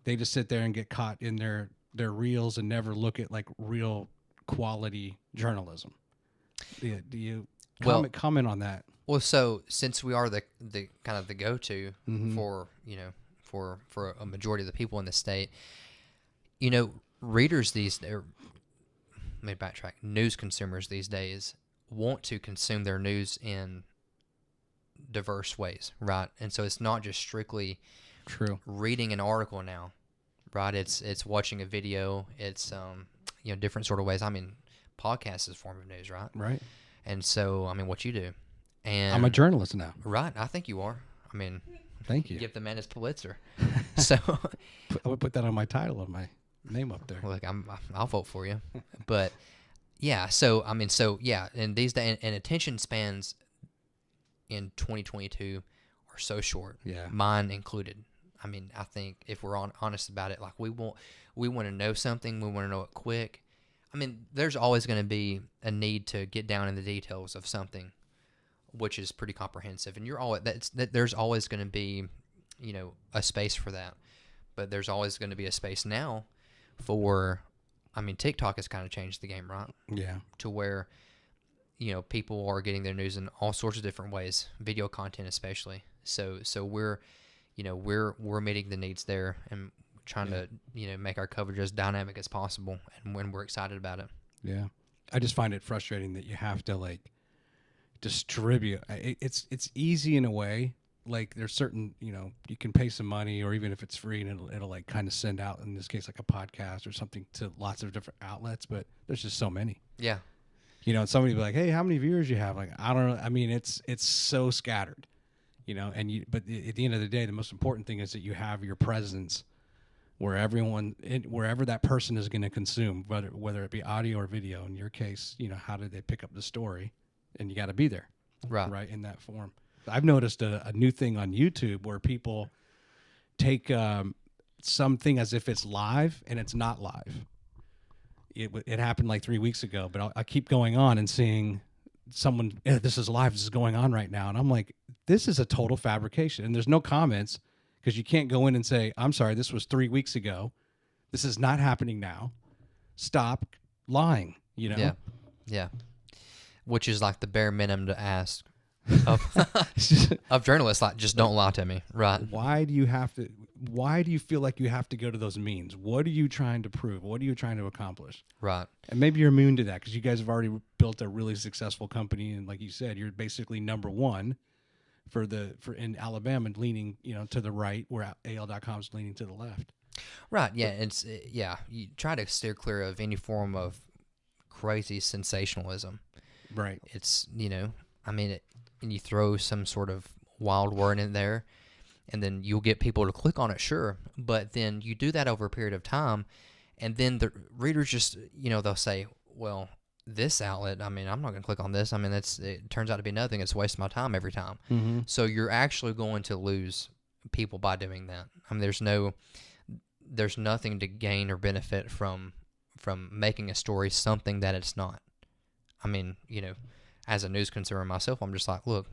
S1: they just sit there and get caught in their reels and never look at like real quality journalism. Do you comment on that?
S2: Well, so since we are the kind of the go-to for for a majority of the people in the state, readers let me backtrack. News consumers these days want to consume their news in diverse ways, right? And so it's not just strictly
S1: true
S2: reading an article now. Right, it's watching a video. It's different sort of ways. I mean, podcast is a form of news, right?
S1: Right.
S2: And so, I mean, what you do, and
S1: I'm a journalist now.
S2: Right, I think you are. I mean,
S1: thank you.
S2: Give the man his Pulitzer. So
S1: I would put that on my title, on my name up there.
S2: Look, I'll vote for you. But yeah, so I mean, and these days, and attention spans in 2022 are so short.
S1: Yeah,
S2: mine included. I mean, I think if we're honest about it, like we want to know something, we want to know it quick. I mean, there's always going to be a need to get down in the details of something, which is pretty comprehensive, and there's always going to be, a space for that. But there's always going to be a space now for, I mean, TikTok has kind of changed the game, right?
S1: Yeah.
S2: To where, people are getting their news in all sorts of different ways, video content especially. So we're meeting the needs there and trying to, make our coverage as dynamic as possible, and when we're excited about it.
S1: Yeah. I just find it frustrating that you have to like distribute. It's easy in a way. Like there's certain, you can pay some money, or even if it's free, and it'll like kind of send out, in this case, like a podcast or something, to lots of different outlets, but there's just so many.
S2: Yeah.
S1: And somebody will be like, "Hey, how many viewers you have?" Like, I don't know. I mean, it's so scattered. But at the end of the day, the most important thing is that you have your presence wherever that person is going to consume, whether it be audio or video. In your case, how did they pick up the story? And you got to be there, right in that form. I've noticed a new thing on YouTube where people take something as if it's live and it's not live. It happened like 3 weeks ago, but I keep going on and seeing someone, this is live, this is going on right now. And I'm like, this is a total fabrication. And there's no comments because you can't go in and say, I'm sorry, this was 3 weeks ago. This is not happening now. Stop lying, you know?
S2: Yeah. Yeah. Which is like the bare minimum to ask of journalists. Like, just don't lie to me. Right.
S1: Why do you feel like you have to go to those means? What are you trying to prove? What are you trying to accomplish?
S2: Right.
S1: And maybe you're immune to that because you guys have already built a really successful company. And like you said, you're basically number one for in Alabama, leaning, to the right, where AL.com is leaning to the left.
S2: Right. Yeah. You try to steer clear of any form of crazy sensationalism.
S1: Right.
S2: It's, and you throw some sort of wild word in there, and then you'll get people to click on it, sure. But then you do that over a period of time, and then the readers just, they'll say, well, this outlet, I'm not going to click on this. It turns out to be nothing. It's a waste of my time every time.
S1: Mm-hmm.
S2: So you're actually going to lose people by doing that. There's nothing to gain or benefit from making a story something that it's not. As a news consumer myself, I'm just like, look,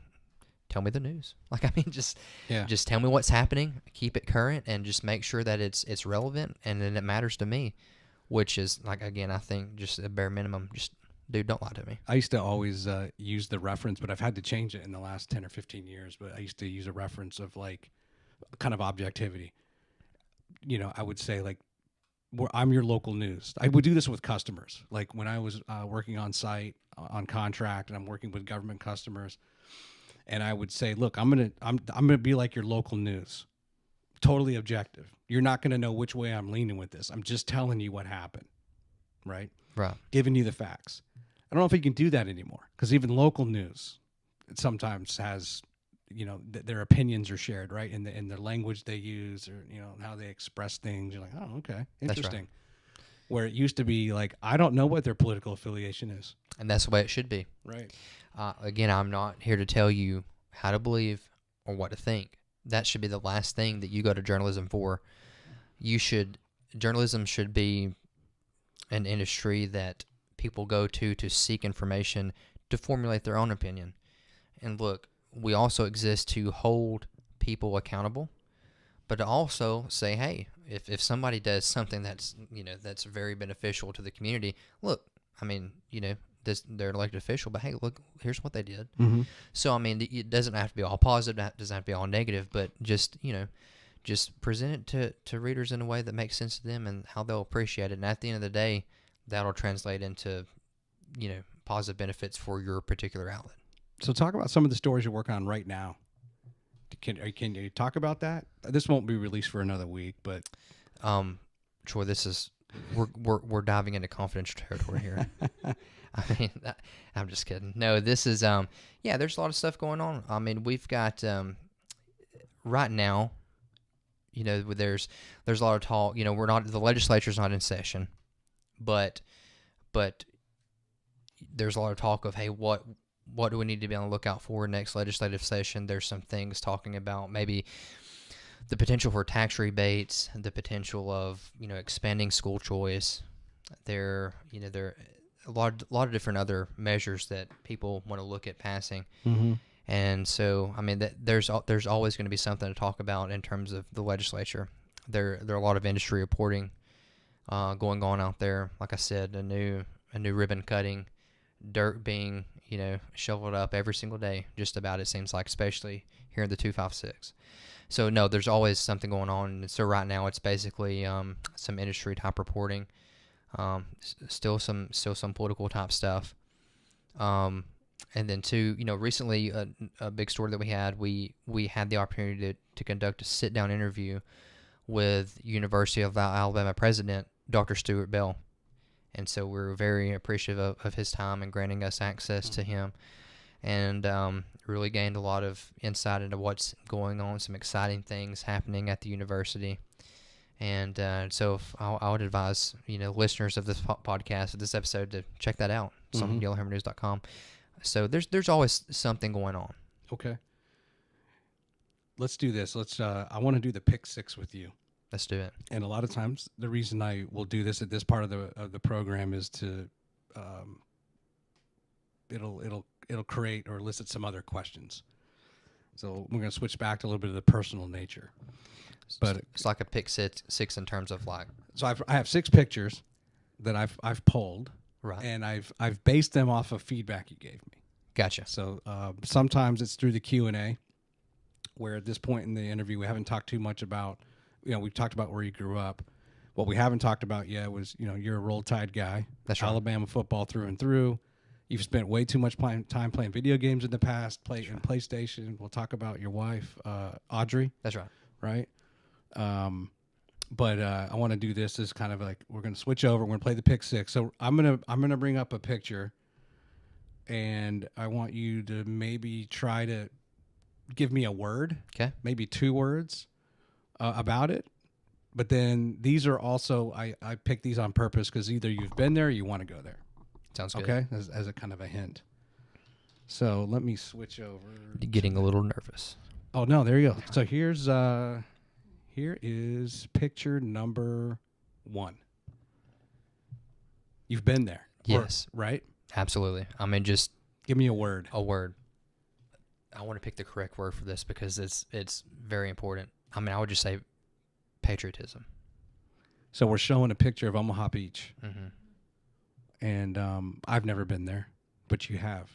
S2: tell me the news. Just tell me what's happening, keep it current, and just make sure that it's relevant and then it matters to me, which is, like, again, I think just a bare minimum. Just, dude, don't lie to me.
S1: I used to always use the reference, but I've had to change it in the last 10 or 15 years. But I used to use a reference of, like, kind of objectivity. I would say, like, I'm your local news. I would do this with customers. Like when I was working on site, on contract, and I'm working with government customers, and I would say, look, I'm gonna be like your local news, totally objective. You're not gonna know which way I'm leaning with this. I'm just telling you what happened, right?
S2: Right.
S1: Giving you the facts. I don't know if you can do that anymore because even local news, it sometimes has, their opinions are shared, right? In the language they use, or how they express things. You're like, oh, okay, interesting. Right. Where it used to be like, I don't know what their political affiliation is,
S2: and that's the way it should be.
S1: Right.
S2: Again, I'm not here to tell you how to believe or what to think. That should be the last thing that you go to journalism for. Journalism should be an industry that people go to seek information to formulate their own opinion. And look, we also exist to hold people accountable, but to also say, hey, if somebody does something that's very beneficial to the community, look, they're an elected official, but hey, look, here's what they did.
S1: Mm-hmm.
S2: So it doesn't have to be all positive, it doesn't have to be all negative, but just present it to readers in a way that makes sense to them and how they'll appreciate it. And at the end of the day, that'll translate into positive benefits for your particular outlet.
S1: So talk about some of the stories you're working on right now. Can you talk about that? This won't be released for another week, but
S2: Troy, this is we're diving into confidential territory here. I'm just kidding. No, this is there's a lot of stuff going on. We've got right now, there's a lot of talk. The legislature's not in session, but there's a lot of talk of, hey, what do we need to be on the lookout for next legislative session? There's some things talking about maybe the potential for tax rebates, the potential of, expanding school choice. There are a lot of different other measures that people want to look at passing.
S1: Mm-hmm.
S2: And so, there's always going to be something to talk about in terms of the legislature. There are a lot of industry reporting going on out there. Like I said, a new ribbon cutting, dirt being shoveled up every single day, just about, it seems like, especially here in the 256. So no, there's always something going on. And so right now it's basically some industry type reporting, still some political type stuff, and then too, recently a big story that we had the opportunity to conduct a sit down interview with University of Alabama president Dr. Stuart Bell. And so we're very appreciative of his time and granting us access to him, and really gained a lot of insight into what's going on, some exciting things happening at the university. And so I would advise, listeners of this podcast, of this episode, to check that out. It's on yellowhammernews.com. So there's always something going on.
S1: Okay. Let's do this. I want to do the pick six with you.
S2: Let's do it.
S1: And a lot of times, the reason I will do this at this part of the program is to, it'll create or elicit some other questions. So we're going to switch back to a little bit of the personal nature. But
S2: it's like a pick six in terms of like.
S1: So I have 6 pictures that I've pulled,
S2: Right.
S1: and I've based them off of feedback you gave me.
S2: Gotcha.
S1: So sometimes it's through the Q&A, where at this point in the interview we haven't talked too much about. We've talked about where you grew up. What we haven't talked about yet was, you're a Roll Tide guy.
S2: That's right.
S1: Alabama football through and through. You've spent way too much time playing video games in the past, in PlayStation. We'll talk about your wife, Audrey.
S2: That's right.
S1: Right? But I want to do this as kind of like, we're going to switch over. We're going to play the pick 6. So I'm gonna bring up a picture, and I want you to maybe try to give me a word.
S2: Okay.
S1: Maybe 2 words about it. But then these are also, I picked these on purpose because either you've been there or you want to go there.
S2: Sounds good.
S1: Okay, as a kind of a hint. So let me switch over.
S2: Getting a little nervous.
S1: Oh no, there you go. So here is picture number 1. You've been there.
S2: Yes.
S1: Right?
S2: Absolutely. I mean, just
S1: give me a word.
S2: A word. I want to pick the correct word for this because it's very important. I mean, I would just say patriotism.
S1: So we're showing a picture of Omaha Beach.
S2: Mm-hmm.
S1: And I've never been there, but you have.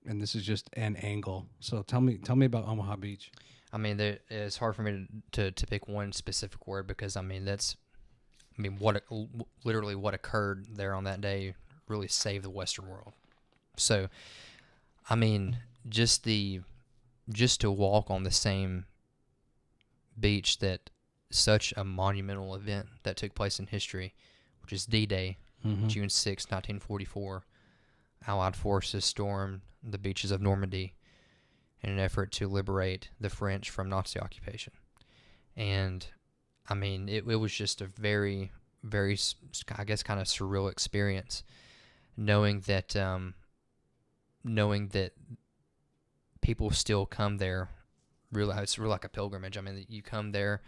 S1: And this is just an angle. So tell me about Omaha Beach.
S2: I mean, it's hard for me to pick one specific word because, literally what occurred there on that day really saved the Western world. So, I mean, just to walk on the same beach that such a monumental event that took place in history, which is D-Day, June 6, 1944, Allied forces stormed the beaches of Normandy in an effort to liberate the French from Nazi occupation. And, I mean, it was just a very, very, I guess, kind of surreal experience, knowing that people still come there. Really, it's really like a pilgrimage. I mean, you come there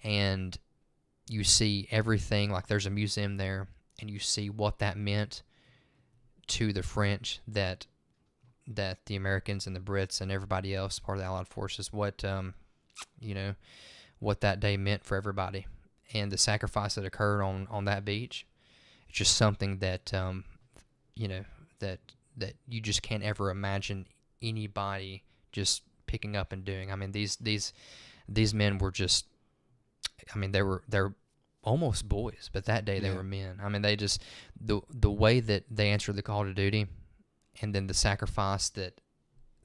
S2: and you see everything. Like, there's a museum there, and you see what that meant to the French, that the Americans and the Brits and everybody else, part of the Allied forces, what that day meant for everybody, and the sacrifice that occurred on that beach. It's just something that that you just can't ever imagine anybody just picking up and doing. I mean, these men were just, I mean, they're almost boys, but that day they were men. I mean, they just, the way that they answered the call to duty, and then the sacrifice that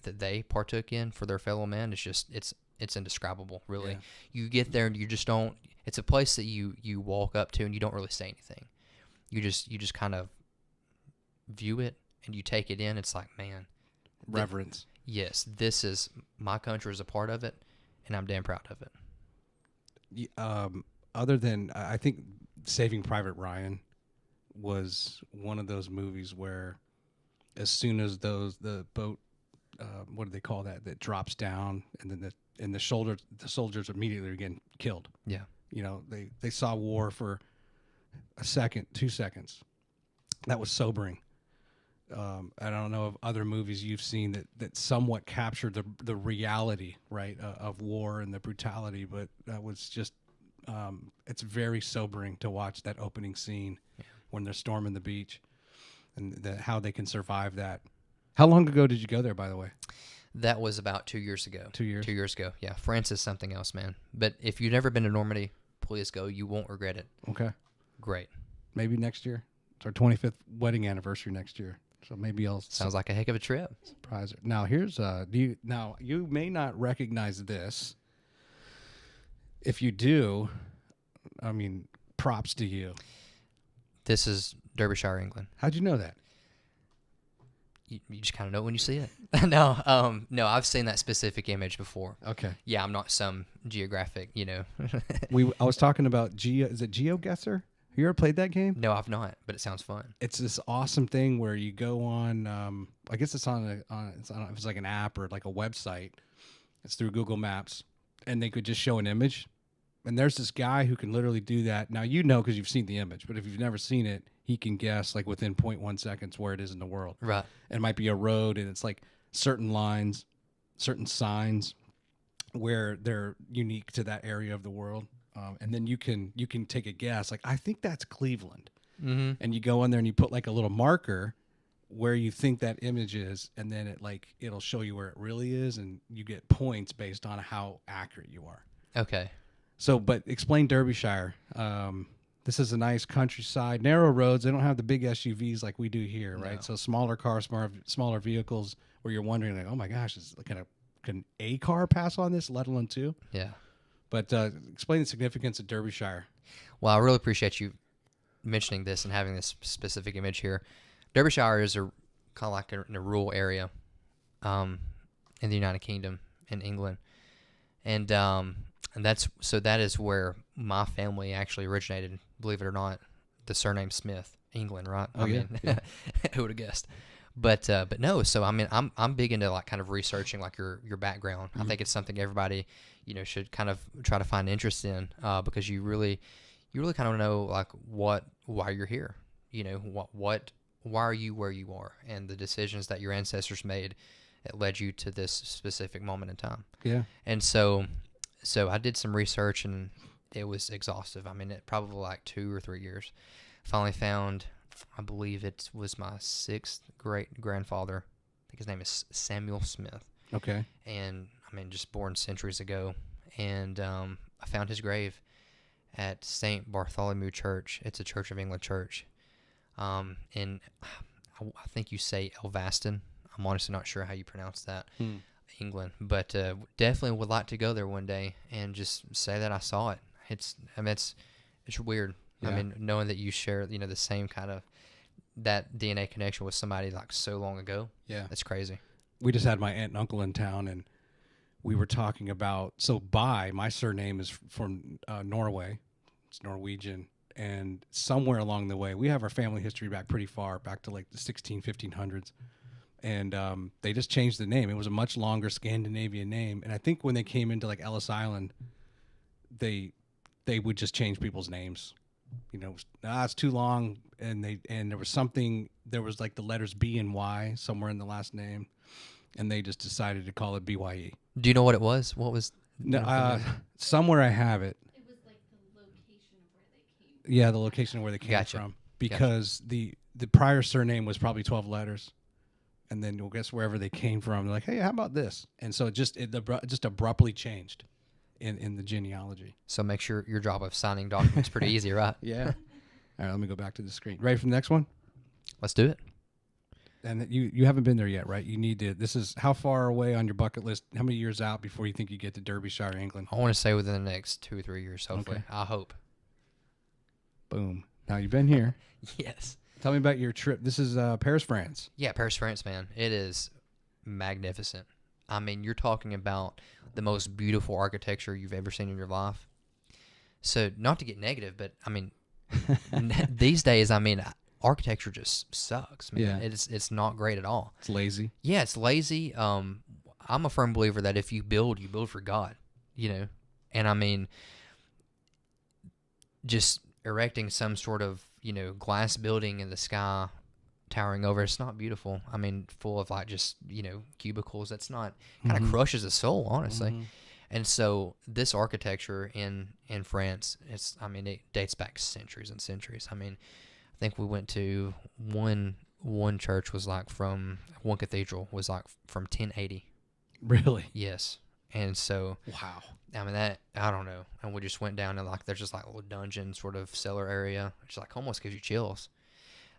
S2: they partook in for their fellow men, is just, it's indescribable, really. Yeah. You get there and you just don't, it's a place that you walk up to and you don't really say anything. You just kind of view it and you take it in. It's like, man.
S1: Reverence.
S2: Yes, this is, my country is a part of it, and I'm damn proud of it.
S1: Other than, I think Saving Private Ryan was one of those movies where as soon as the boat, what do they call that drops down, and then the soldiers immediately are getting killed.
S2: Yeah.
S1: They saw war for a second, 2 seconds. That was sobering. I don't know of other movies you've seen that somewhat captured the reality, right, of war and the brutality, but that was just, it's very sobering to watch that opening scene when they're storming the beach, and how they can survive that. How long ago did you go there, by the way?
S2: That was about 2 years ago.
S1: 2 years?
S2: 2 years ago, yeah. France is something else, man. But if you've never been to Normandy, please go. You won't regret it.
S1: Okay.
S2: Great.
S1: Maybe next year. It's our 25th wedding anniversary next year. So maybe I'll...
S2: Sounds like a heck of a trip.
S1: Surprise her. Now, here's... you may not recognize this. If you do, I mean, props to you.
S2: This is Derbyshire, England.
S1: How'd you know that?
S2: You just kind of know it when you see it. No, I've seen that specific image before.
S1: Okay.
S2: Yeah, I'm not some geographic,
S1: I was talking about is it GeoGuessr? You ever played that game?
S2: No, I've not, but it sounds fun.
S1: It's this awesome thing where you go on, I guess it's it's like an app or like a website. It's through Google Maps, and they could just show an image, And there's this guy who can literally do that. Now, because you've seen the image, but if you've never seen it, he can guess like within 0.1 seconds where it is in the world.
S2: Right.
S1: And it might be a road, and it's like certain lines, certain signs where they're unique to that area of the world. And then you can take a guess. Like, I think that's Cleveland.
S2: Mm-hmm.
S1: And you go in there and you put like a little marker where you think that image is, and then it'll show you where it really is, and you get points based on how accurate you are.
S2: Okay.
S1: So, but explain Derbyshire. This is a nice countryside, narrow roads. They don't have the big SUVs like we do here, right?
S2: No.
S1: So smaller cars, smaller vehicles, where you're wondering like, oh my gosh, can a car pass on this, let alone two?
S2: Yeah.
S1: But explain the significance of Derbyshire.
S2: Well, I really appreciate you mentioning this and having this specific image here. Derbyshire is kind of like in a rural area in the United Kingdom in England, and that is where my family actually originated. Believe it or not, the surname Smith, England, right?
S1: Oh, yeah.
S2: Who would have guessed? But no. So I mean, I'm big into like kind of researching like your background.
S1: Mm-hmm.
S2: I think it's something everybody should kind of try to find interest in because you really kind of know like why you're here. Why are you where you are, and the decisions that your ancestors made that led you to this specific moment in time.
S1: Yeah.
S2: And so I did some research, and it was exhaustive. I mean, it probably like 2 or 3 years. Finally found, I believe it was my 6th great grandfather. I think his name is Samuel Smith.
S1: Okay.
S2: And I mean, just born centuries ago. And I found his grave at St. Bartholomew Church. It's a Church of England church. And I think you say Elvaston. I'm honestly not sure how you pronounce that, England. But definitely would like to go there one day and just say that I saw it. It's weird. Yeah. I mean, knowing that you share, the same kind of that DNA connection with somebody like so long ago.
S1: Yeah,
S2: that's crazy.
S1: We just had my aunt and uncle in town, and we were talking about my surname is from Norway. It's Norwegian. And somewhere along the way, we have our family history pretty far back to like the 1500s. And they just changed the name. It was a much longer Scandinavian name. And I think when they came into like Ellis Island, they would just change people's names. It's too long. And there was like the letters B and Y somewhere in the last name. And they just decided to call it BYE.
S2: Do you know what it was? What was?
S1: No, somewhere I have it. Yeah, the location of where they came from. Because the prior surname was probably 12 letters. And then you'll guess wherever they came from. They're like, hey, how about this? And so it just abruptly changed in the genealogy.
S2: So make sure your job of signing documents pretty easy, right?
S1: Yeah. All right, let me go back to the screen. Ready for the next one?
S2: Let's do it.
S1: And you haven't been there yet, right? You need to. This is how far away on your bucket list? How many years out before you think you get to Derbyshire, England?
S2: I want to say within the next 2 or 3 years, hopefully. Okay. I hope.
S1: Boom. Now you've been here.
S2: Yes.
S1: Tell me about your trip. This is Paris, France.
S2: Yeah, Paris, France, man. It is magnificent. I mean, you're talking about the most beautiful architecture you've ever seen in your life. So, not to get negative, but I mean, these days, I mean, architecture just sucks, man. Yeah. It's not great at all.
S1: It's lazy.
S2: Yeah, it's lazy. I'm a firm believer that if you build for God, And I mean, just erecting some sort of, glass building in the sky, towering over, it's not beautiful. I mean, full of like just, cubicles. That's not, kind of crushes the soul, honestly. Mm-hmm. And so this architecture in France, it dates back centuries and centuries. I mean, I think we went to one church was like from, one cathedral was like from 1080.
S1: Really?
S2: Yes. And so,
S1: wow.
S2: I mean, that, I don't know. And we just went down and like, there's just like a little dungeon sort of cellar area. It's like almost gives you chills.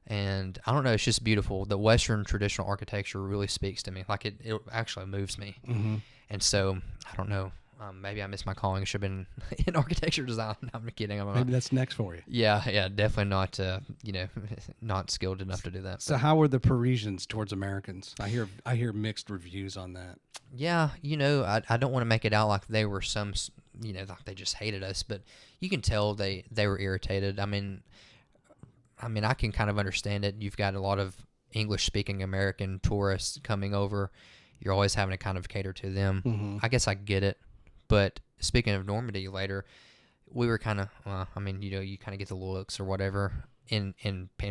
S2: And I don't know, it's just beautiful. The Western traditional architecture really speaks to me. Like it actually moves me. Mm-hmm. And so, I don't know. Maybe I missed my calling. It should have been in architecture design. I'm kidding.
S1: Maybe that's next for you.
S2: Yeah, definitely not. Not skilled enough to do that.
S1: So, how were the Parisians towards Americans? I hear mixed reviews on that.
S2: Yeah, I don't want to make it out like they were some, like they just hated us, but you can tell they were irritated. I mean, I can kind of understand it. You've got a lot of English-speaking American tourists coming over. You're always having to kind of cater to them. Mm-hmm. I guess I get it. But speaking of Normandy later, we were kind of, I mean, you kind of get the looks or whatever in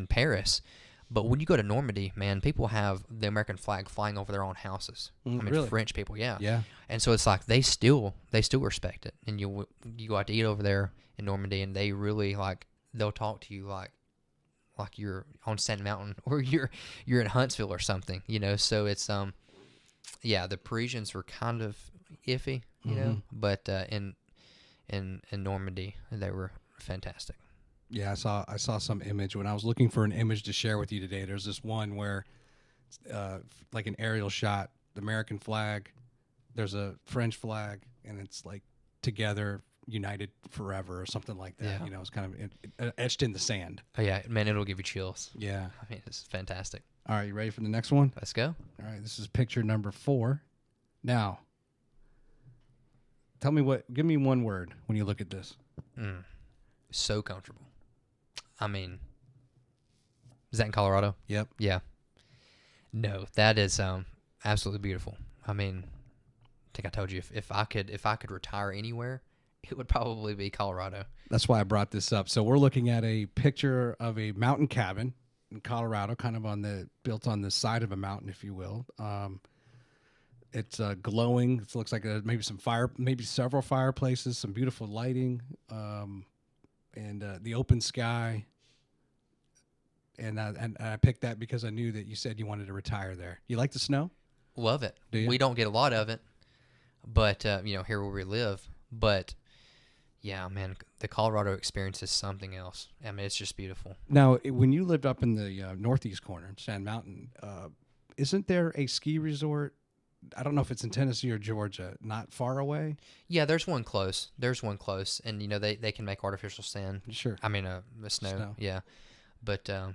S2: Paris. But when you go to Normandy, man, people have the American flag flying over their own houses. I mean,
S1: really?
S2: French people, yeah.
S1: Yeah.
S2: And so it's like they still respect it. And you go out to eat over there in Normandy, and they really they'll talk to you like you're on Sand Mountain or you're in Huntsville or something, So it's the Parisians were kind of iffy, but in Normandy they were fantastic.
S1: Yeah, I saw some image when I was looking for an image to share with you today. There's this one where, like an aerial shot, the American flag, there's a French flag, and it's like together, united forever, or something like that.
S2: Yeah.
S1: It's kind of etched in the sand.
S2: Oh yeah, man, it'll give you chills.
S1: Yeah.
S2: I mean, it's fantastic.
S1: All right, you ready for the next one?
S2: Let's go.
S1: All right, this is picture number 4. Now, give me one word when you look at this.
S2: So comfortable. I mean, is that in Colorado?
S1: Yep.
S2: Yeah. No, that is absolutely beautiful. I mean, I think I told you if I could retire anywhere, it would probably be Colorado.
S1: That's why I brought this up. So we're looking at a picture of a mountain cabin in Colorado, kind of built on the side of a mountain, if you will. It's glowing. It looks like maybe several fireplaces, some beautiful lighting, and the open sky. And I picked that because I knew that you said you wanted to retire there. You like the snow?
S2: Love it.
S1: Do you?
S2: We don't get a lot of it, but here where we live. But yeah, man, the Colorado experience is something else. I mean, it's just beautiful.
S1: Now, when you lived up in the northeast corner, Sand Mountain, isn't there a ski resort? I don't know if it's in Tennessee or Georgia, not far away.
S2: Yeah, there's one close. And they can make artificial sand.
S1: Sure.
S2: I mean, the snow. Yeah, but I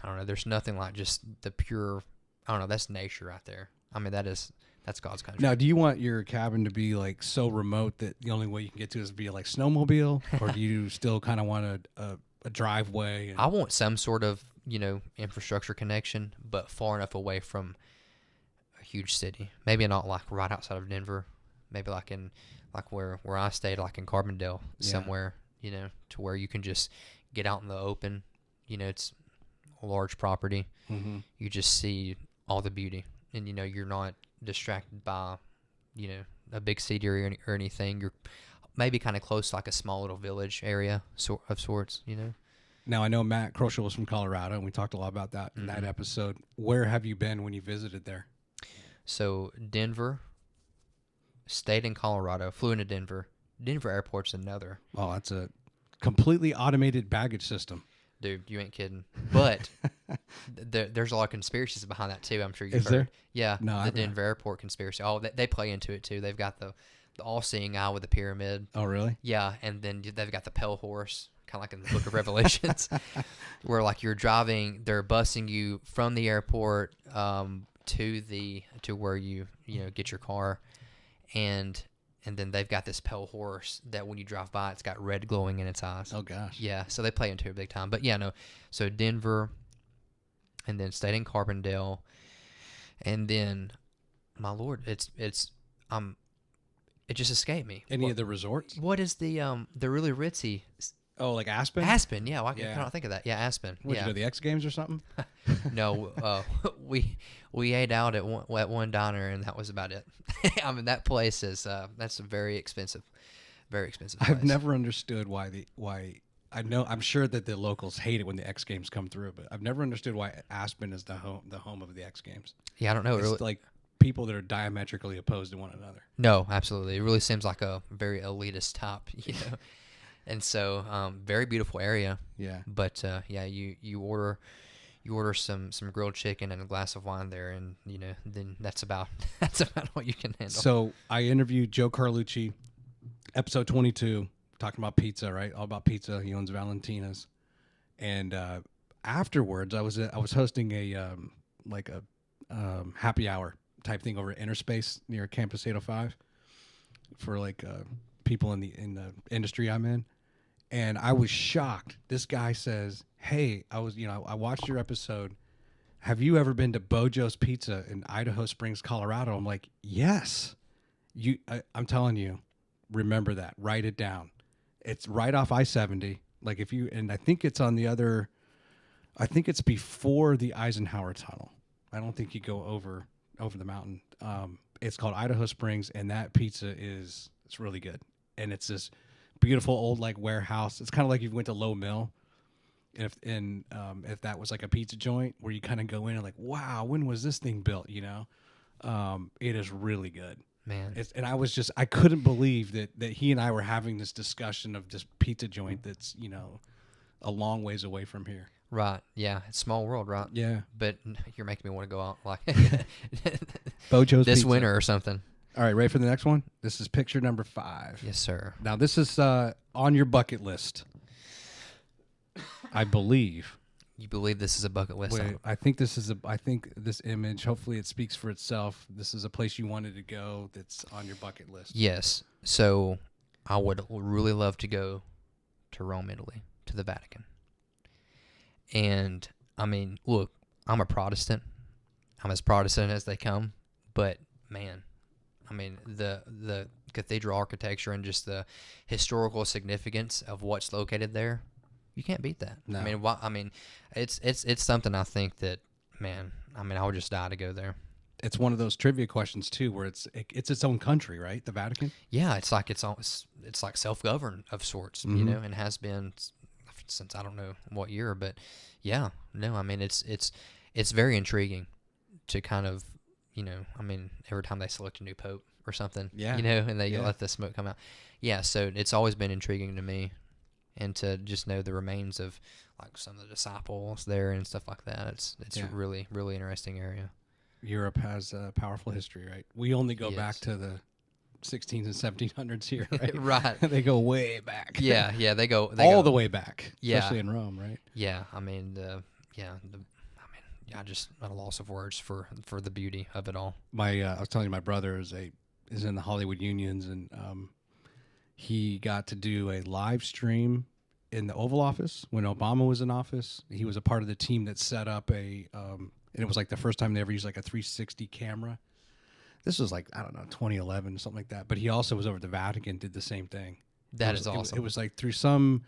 S2: don't know. There's nothing like just the pure. I don't know. That's nature right there. I mean, that's God's country.
S1: Now, do you want your cabin to be like so remote that the only way you can get to it is via like snowmobile, or do you still kind of want a driveway?
S2: I want some sort of infrastructure connection, but far enough away from a huge city. Maybe not like right outside of Denver. Maybe like in where I stayed, like in Carbondale somewhere. To where you can just get out in the open. It's a large property.
S1: Mm-hmm.
S2: You just see all the beauty, and you're not distracted by a big city or anything. You're maybe kind of close to like a small little village area of sorts.
S1: Now, I know Matt Kroschel was from Colorado, and we talked a lot about that in that episode. Where have you been when you visited there?
S2: So Denver, stayed in Colorado, flew into Denver. Denver Airport's another.
S1: Oh, that's a completely automated baggage system.
S2: Dude, you ain't kidding. But there's a lot of conspiracies behind that too. I'm sure you've
S1: Is
S2: heard.
S1: there?
S2: Yeah,
S1: No,
S2: the Denver Airport conspiracy. Oh, they play into it too. They've got the all-seeing eye with the pyramid.
S1: Oh, really?
S2: Yeah, and then they've got the pale horse, kind of like in the Book of Revelations, where like you're driving, they're busing you from the airport to where you get your car, and then they've got this pale horse that when you drive by, it's got red glowing in its eyes.
S1: Oh, gosh.
S2: Yeah, so they play into it big time. But yeah, no. So Denver, and then stayed in Carbondale, and then, my Lord, it just escaped me.
S1: Any of the resorts?
S2: What is the really ritzy?
S1: Oh, like Aspen?
S2: Aspen, yeah. Why can't I think of that? Yeah, Aspen.
S1: Would
S2: yeah.
S1: you go to the X Games or something?
S2: No, we ate out at one diner, and that was about it. I mean, that place is that's a very expensive place.
S1: I've never understood why I'm sure that the locals hate it when the X Games come through, but I've never understood why Aspen is the home of the X Games.
S2: Yeah, I don't know.
S1: It's like people that are diametrically opposed to one another.
S2: No, absolutely. It really seems like a very elitist type, And so, very beautiful area.
S1: Yeah.
S2: But you order some grilled chicken and a glass of wine there, and then that's about what you can handle.
S1: So I interviewed Joe Carlucci, episode 22, talking about pizza, right? All about pizza. He owns Valentina's, and afterwards, I was hosting a happy hour type thing over at Interspace near Campus 805 for people in the industry I'm in. And I was shocked. This guy says, "Hey, I watched your episode. Have you ever been to Bojo's Pizza in Idaho Springs, Colorado?" I'm like, "Yes." I'm telling you, remember that. Write it down. It's right off I-70. Like and I think it's on the other. I think it's before the Eisenhower Tunnel. I don't think you go over the mountain. It's called Idaho Springs, and that pizza it's really good. And it's this beautiful old like warehouse. It's kind of like you went to Low Mill, if that was like a pizza joint where you kind of go in and like, wow, when was this thing built? You know, it is really good,
S2: man.
S1: And I couldn't believe that he and I were having this discussion of this pizza joint that's a long ways away from here.
S2: Right. Yeah. It's small world, right?
S1: Yeah.
S2: But you're making me want to go out like
S1: Bojo's
S2: this
S1: Pizza.
S2: winter or something.
S1: All right, ready for the next one? This is picture number 5.
S2: Yes, sir.
S1: Now, this is on your bucket list, I believe.
S2: You believe this is a bucket list?
S1: Wait, I think this image, hopefully it speaks for itself. This is a place you wanted to go that's on your bucket list.
S2: Yes. So I would really love to go to Rome, Italy, to the Vatican. And, I mean, look, I'm a Protestant. I'm as Protestant as they come. But, man, I mean, the cathedral architecture and just the historical significance of what's located there, you can't beat that.
S1: No.
S2: I mean, it's something I think that, man, I mean, I would just die to go there.
S1: It's one of those trivia questions too, where it's its own country, right? The Vatican.
S2: Yeah, it's like self-governed of sorts,
S1: Mm-hmm.
S2: you know, and has been since I don't know what year, but yeah, no, I mean it's very intriguing to kind of, you know, I mean every time they select a new pope or something,
S1: yeah,
S2: you know, and they
S1: yeah.
S2: let the smoke come out, yeah. So it's always been intriguing to me, and to just know the remains of like some of the disciples there and stuff like that. It's
S1: Yeah.
S2: a really really interesting area.
S1: Europe has a powerful history, right? We only go
S2: Yes.
S1: back to the 16s and 1700s here, right?
S2: Right.
S1: They go way back.
S2: Yeah, they go
S1: all the way back,
S2: Yeah.
S1: especially in Rome, right?
S2: Yeah, I mean I'm just at a loss of words for the beauty of it all.
S1: I was telling you, my brother is in the Hollywood unions, and he got to do a live stream in the Oval Office when Obama was in office. He was a part of the team that set up and it was like the first time they ever used like a 360 camera. This was like, I don't know, 2011 or something like that. But he also was over at the Vatican, did the same thing.
S2: That is awesome.
S1: It was like it was on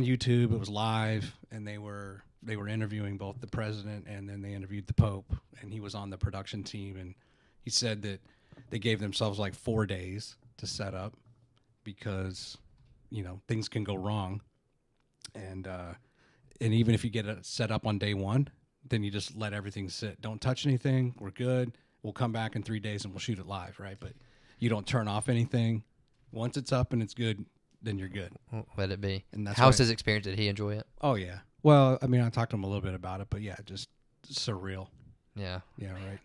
S1: YouTube, it was live, and they were interviewing both the president and then they interviewed the Pope, and he was on the production team, and he said that they gave themselves like 4 days to set up because, you know, things can go wrong. And even if you get it set up on day 1, then you just let everything sit. Don't touch anything. We're good. We'll come back in 3 days and we'll shoot it live, right? But you don't turn off anything. Once it's up and it's good, then you're good.
S2: Let it be.
S1: And that's
S2: How was his experience? Did he enjoy it?
S1: Oh, yeah. Well, I mean, I talked to him a little bit about it, but yeah, just surreal.
S2: Yeah.
S1: Yeah, right.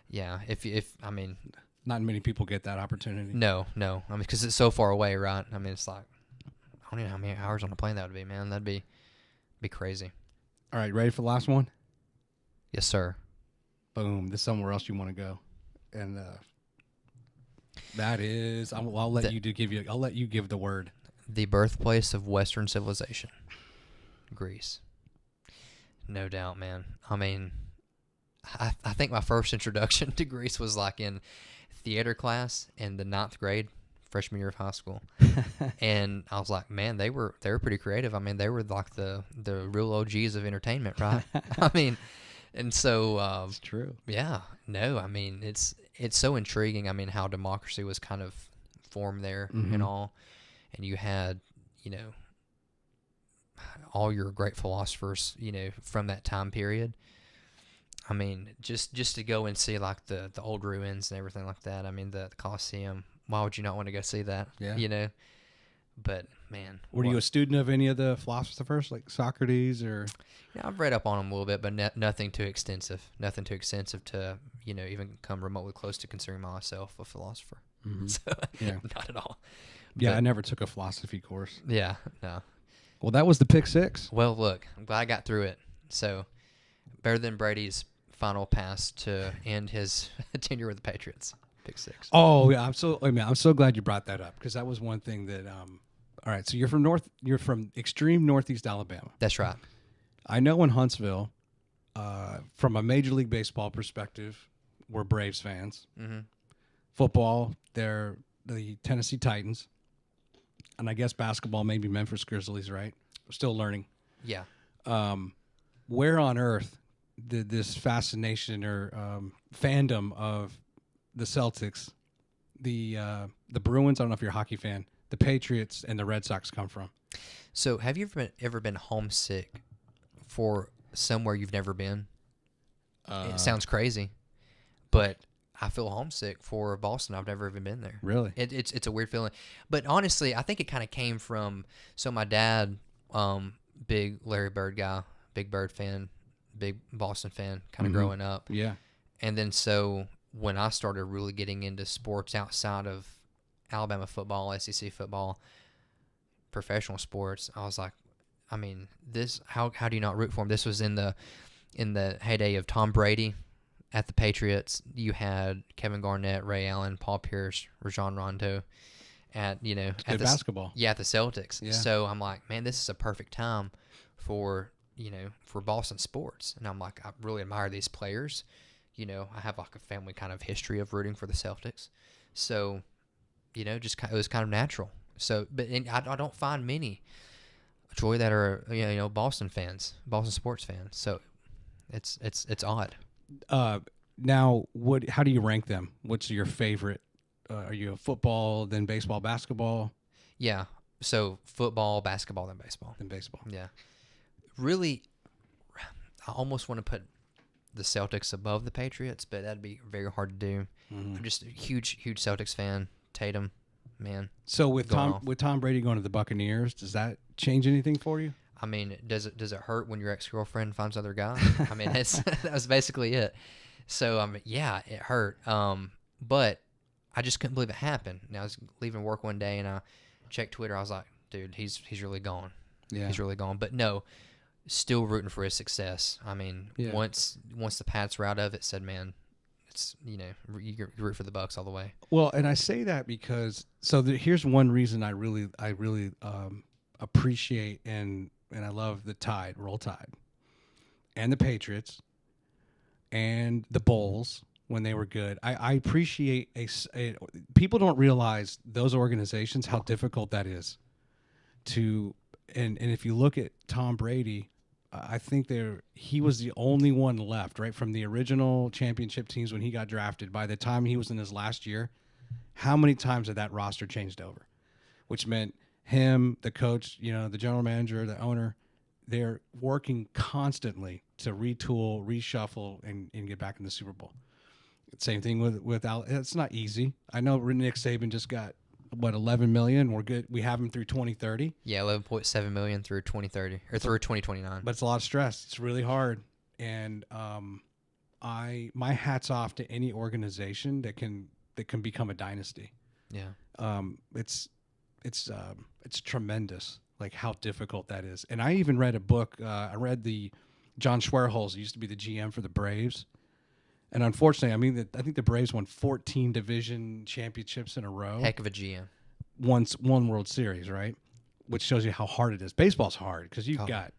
S2: Yeah. If I mean,
S1: not many people get that opportunity.
S2: no. I mean, because it's so far away, right? I mean, it's like I don't even know how many hours on a plane that would be, man. That'd be crazy.
S1: All right, ready for the last one?
S2: Yes, sir.
S1: Boom. This is somewhere else you want to go, and that is I'll let you give the word.
S2: The birthplace of Western civilization, Greece. No doubt, man. I mean, I think my first introduction to Greece was like in theater class in the 9th grade, freshman year of high school, and I was like, man, they were pretty creative. I mean, they were like the real OGs of entertainment, right? I mean. And so,
S1: It's true.
S2: Yeah, no, I mean, it's so intriguing. I mean, how democracy was kind of formed there
S1: Mm-hmm.
S2: and all, and you had, you know, all your great philosophers, you know, from that time period. I mean, just to go and see like the old ruins and everything like that. I mean, the Colosseum. Why would you not want to go see that?
S1: Yeah.
S2: You know, but man,
S1: Were you a student of any of the philosophers like Socrates or?
S2: Yeah, I've read up on them a little bit, but nothing too extensive. Nothing too extensive to, you know, even come remotely close to considering myself a philosopher.
S1: Mm-hmm.
S2: So,
S1: Yeah.
S2: not at all.
S1: Yeah,
S2: But,
S1: I never took a philosophy course.
S2: Yeah, no.
S1: Well, that was the pick 6.
S2: Well, look, I'm glad I got through it. So, better than Brady's final pass to end his tenure with the Patriots. Pick 6.
S1: Oh yeah, I'm so glad you brought that up because that was one thing that. All right, so you're from extreme northeast Alabama.
S2: That's right.
S1: I know in Huntsville, from a Major League Baseball perspective, we're Braves fans.
S2: Mm-hmm.
S1: Football, they're the Tennessee Titans. and I guess basketball, maybe Memphis Grizzlies, right? We're still learning.
S2: Yeah.
S1: Where on earth did this fascination or fandom of the Celtics, the Bruins, I don't know if you're a hockey fan, the Patriots, and the Red Sox come from?
S2: So have you ever been homesick for somewhere you've never been? It sounds crazy, but I feel homesick for Boston. I've never even been there.
S1: Really?
S2: It's a weird feeling. But honestly, I think it kind of came from, so my dad, big Larry Bird guy, big Bird fan, big Boston fan, kind of growing up.
S1: Yeah.
S2: And then so when I started really getting into sports outside of Alabama football, SEC football, professional sports, I was like, I mean, this, how do you not root for him? This was in the heyday of Tom Brady at the Patriots. You had Kevin Garnett, Ray Allen, Paul Pierce, Rajon Rondo at
S1: Good basketball.
S2: Yeah, at the Celtics.
S1: Yeah.
S2: So I'm like, man, this is a perfect time for Boston sports. And I'm like, I really admire these players. I have like a family kind of history of rooting for the Celtics. So, just it was kind of natural. So, but I don't find many, Troy, that are Boston fans, Boston sports fans. So it's odd.
S1: Now, how do you rank them? What's your favorite? Are you a football, then baseball, basketball?
S2: Yeah. So football, basketball, then baseball.
S1: Then baseball.
S2: Yeah. Really, I almost want to put the Celtics above the Patriots, but that'd be very hard to do. I'm just a huge Celtics fan. Tatum, man.
S1: So with Tom Brady going to the Buccaneers, does that change anything for you?
S2: I mean, does it hurt when your ex-girlfriend finds another guy? I mean, that was basically it. So yeah, it hurt. But I just couldn't believe it happened. Now I was leaving work one day and I checked Twitter. I was like, dude, he's really gone.
S1: Yeah,
S2: he's really gone. But no, still rooting for his success. I mean, once the Pats were out of it, said, man, it's you root for the Bucs all the way.
S1: Well, and I say that because here's one reason I really appreciate and I love the Tide, Roll Tide, and the Patriots, and the Bulls when they were good. I appreciate people don't realize those organizations, how difficult that is to, and if you look at Tom Brady, I think he was the only one left, right, from the original championship teams when he got drafted. By the time he was in his last year, how many times had that roster changed over? Which meant him, the coach, the general manager, the owner, they're working constantly to retool, reshuffle, and get back in the Super Bowl. Same thing with Al. It's not easy. I know Nick Saban just got, $11 million. We're good. We have him through 2030.
S2: Yeah, $11.7 million through 2030 or through 2029.
S1: But it's a lot of stress. It's really hard. And my hat's off to any organization that can become a dynasty.
S2: Yeah.
S1: It's tremendous, like how difficult that is. And I even read a book. I read the John Schwerholz, used to be the GM for the Braves. And unfortunately, I think the Braves won 14 division championships in a row.
S2: Heck of a GM.
S1: One World Series, right? Which shows you how hard it is. Baseball's hard because you've got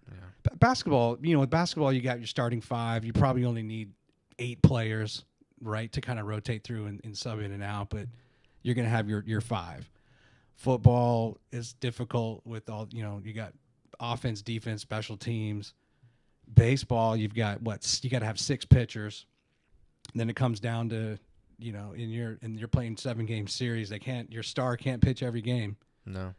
S1: basketball. With basketball, you got your starting five. You probably only need 8 players, right, to kind of rotate through and sub in and out. But you're going to have your 5. Football is difficult with all, you got offense, defense, special teams. Baseball, you've got you got to have 6 pitchers. And then it comes down to, you're playing 7-game series. Your star can't pitch every game.
S2: No.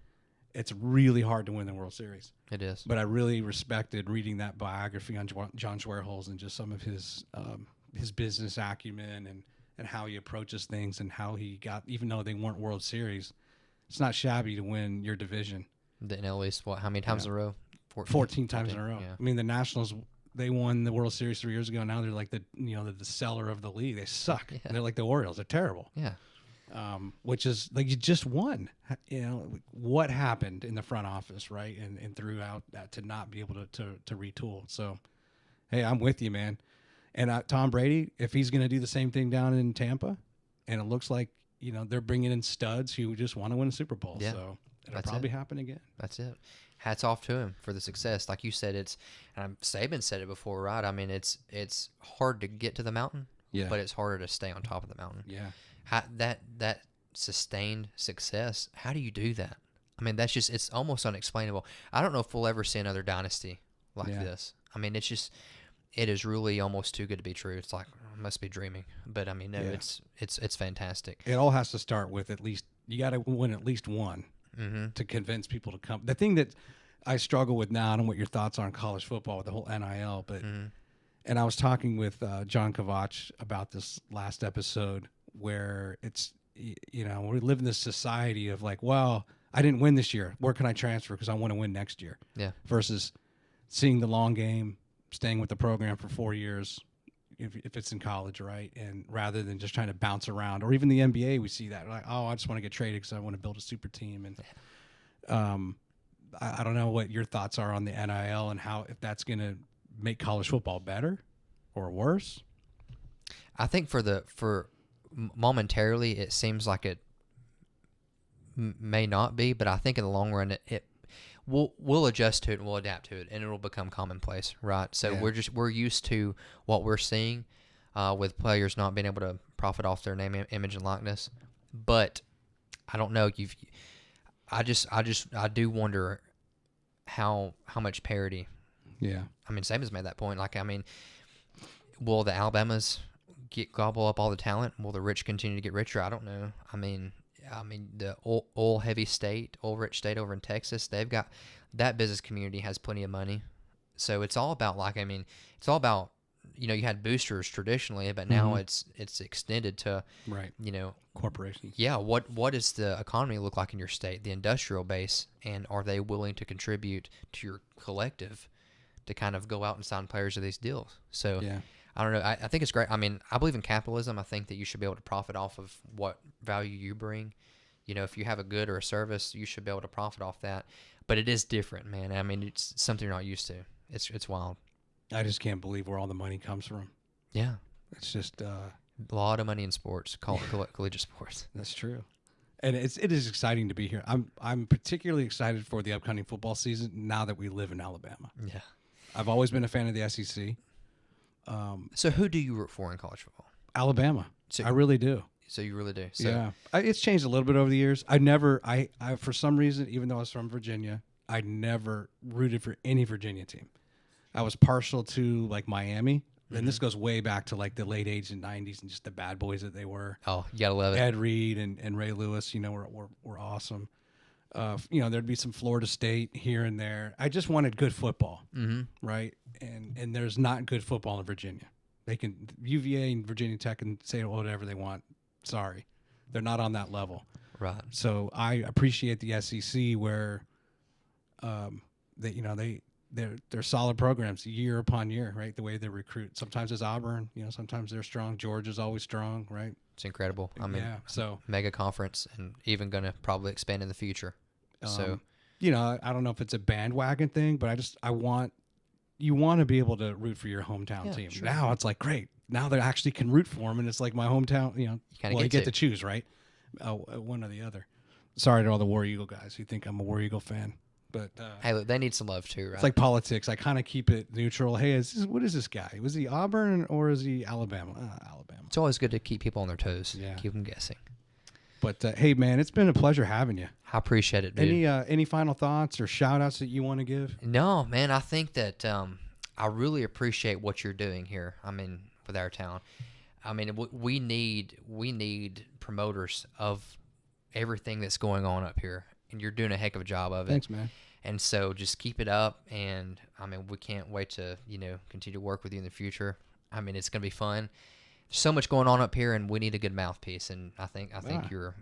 S1: It's really hard to win the World Series.
S2: It is.
S1: But I really respected reading that biography on John Schwerholz and just some of his business acumen and how he approaches things and how he got, even though they weren't World Series, it's not shabby to win your division.
S2: At least, how many times in a row?
S1: 14 times in a row.
S2: Yeah.
S1: I mean, the Nationals, they won the World Series 3 years ago. Now they're like the seller of the league. They suck.
S2: Yeah.
S1: They're like the Orioles. They're terrible.
S2: Yeah.
S1: Which is like you just won. What happened in the front office, right? And throughout that to not be able to retool. So, hey, I'm with you, man. And Tom Brady, if he's going to do the same thing down in Tampa, and it looks like they're bringing in studs who just want to win a Super Bowl.
S2: Yeah.
S1: So it'll probably happen again.
S2: That's it. Hats off to him for the success. Like you said, Saban said it before, right? I mean, it's hard to get to the mountain, but it's harder to stay on top of the mountain.
S1: Yeah.
S2: That sustained success, how do you do that? I mean, it's almost unexplainable. I don't know if we'll ever see another dynasty like this. I mean, it is really almost too good to be true. It's like, I must be dreaming. But I mean, no, it's fantastic.
S1: It all has to start with at least, you got to win at least one to convince people to come. The thing that I struggle with now, I don't know what your thoughts are on college football with the whole NIL, but, and I was talking with John Kovach about this last episode where it's, you know, we live in this society of like, well, I didn't win this year. Where can I transfer? Because I want to win next year.
S2: Yeah.
S1: Versus seeing the long game, staying with the program for 4 years, if it's in college, right? And rather than just trying to bounce around, or even the NBA, we see that like, oh, I just want to get traded because I want to build a super team. And I don't know what your thoughts are on the NIL and how, if that's going to make college football better or worse.
S2: I think for momentarily, it seems like it may not be, but I think in the long run, we'll adjust to it and we'll adapt to it, and it'll become commonplace, right? So we're used to what we're seeing with players not being able to profit off their name, image, and likeness. But I don't know. I do wonder how much parity.
S1: Yeah.
S2: I mean, Saban's made that point. Like, I mean, will the Alabamas gobble up all the talent? Will the rich continue to get richer? I don't know. I mean, the oil-rich state over in Texas, they've got that business community has plenty of money. So it's all about, like, I mean, it's all about, you know, you had boosters traditionally, but now it's extended to,
S1: right,
S2: you know,
S1: corporations.
S2: Yeah. What does the economy look like in your state, the industrial base, and are they willing to contribute to your collective to kind of go out and sign players to these deals? So
S1: yeah.
S2: I don't know. I think it's great. I mean, I believe in capitalism. I think that you should be able to profit off of what value you bring. You know, if you have a good or a service, you should be able to profit off that. But it is different, man. I mean, it's something you're not used to. It's wild.
S1: I just can't believe where all the money comes from.
S2: Yeah.
S1: It's just
S2: a lot of money in sports, collegiate sports.
S1: That's true. And it is exciting to be here. I'm particularly excited for the upcoming football season now that we live in Alabama.
S2: Yeah.
S1: I've always been a fan of the SEC.
S2: So who do you root for in college football?
S1: Alabama. So, I really do.
S2: So you really do. So.
S1: Yeah. It's changed a little bit over the years. I for some reason, even though I was from Virginia, I never rooted for any Virginia team. I was partial to like Miami. And this goes way back to like the late 80s and 90s and just the bad boys that they were.
S2: Oh, you gotta love it.
S1: Ed Reed and Ray Lewis, you know, were awesome. You know, there'd be some Florida State here and there. I just wanted good football, right? And there's not good football in Virginia. They can UVA and Virginia Tech can say whatever they want. Sorry, they're not on that level.
S2: Right.
S1: So I appreciate the SEC where, they're solid programs year upon year, right? The way they recruit. Sometimes it's Auburn, you know. Sometimes they're strong. Georgia's always strong, right?
S2: It's incredible. I mean,
S1: yeah. So
S2: mega conference and even gonna probably expand in the future. So,
S1: you know, I don't know if it's a bandwagon thing, but you want to be able to root for your hometown team. Sure. Now it's like, great. Now they actually can root for them, and it's like my hometown, you know, you get to choose, right? One or the other. Sorry to all the War Eagle guys who think I'm a War Eagle fan. But
S2: hey, look, they need some love too, right?
S1: It's like politics. I kind of keep it neutral. Hey, what is this guy? Was he Auburn or is he Alabama? Alabama.
S2: It's always good to keep people on their toes.
S1: Yeah.
S2: Keep them guessing.
S1: But hey, man, it's been a pleasure having you.
S2: I appreciate it, dude.
S1: Any final thoughts or shout outs that you want to give?
S2: No, man. I think that I really appreciate what you're doing here. I mean, with our town. I mean, we need promoters of everything that's going on up here, and you're doing a heck of a job of it.
S1: Thanks, man.
S2: And so just keep it up, and I mean, we can't wait to, you know, continue to work with you in the future. I mean, it's going to be fun. There's so much going on up here, and we need a good mouthpiece, and I think you're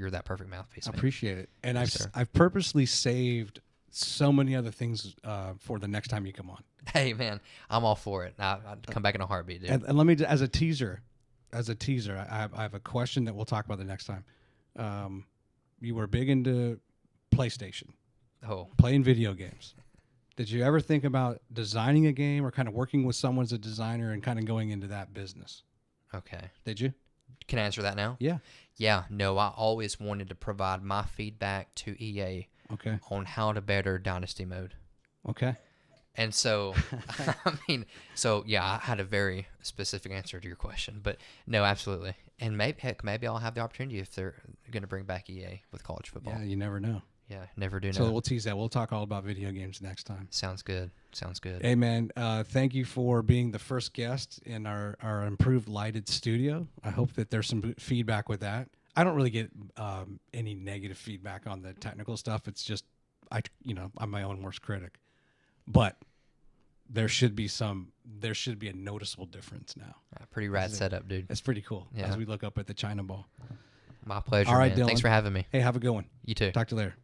S2: that perfect mouthpiece.
S1: I
S2: man.
S1: appreciate it. And
S2: Yes,
S1: I've purposely saved so many other things for the next time you come on.
S2: Hey, man, I'm all for it. I'd come back in a heartbeat, dude.
S1: And let me, as a teaser, I have a question that we'll talk about the next time. You were big into PlayStation.
S2: Oh,
S1: playing video games. Did you ever think about designing a game or kind of working with someone as a designer and kind of going into that business?
S2: Okay.
S1: Did you?
S2: Can I answer that now?
S1: Yeah.
S2: Yeah. No, I always wanted to provide my feedback to EA on how to better Dynasty mode.
S1: Okay.
S2: And so, yeah, I had a very specific answer to your question, but no, absolutely. And maybe I'll have the opportunity if they're going to bring back EA with college football.
S1: Yeah, you never know.
S2: Yeah, never do know.
S1: So we'll tease that. We'll talk all about video games next time.
S2: Sounds good. Sounds good.
S1: Hey, man, thank you for being the first guest in our improved lighted studio. I hope that there's some feedback with that. I don't really get any negative feedback on the technical stuff. It's just, I'm my own worst critic. But there should be a noticeable difference now.
S2: Pretty rad setup, dude.
S1: It's pretty cool
S2: Yeah.
S1: as we look up at the China Ball.
S2: My pleasure,
S1: All right,
S2: man.
S1: Dylan.
S2: Thanks for having me.
S1: Hey, have a good one.
S2: You too.
S1: Talk to you later.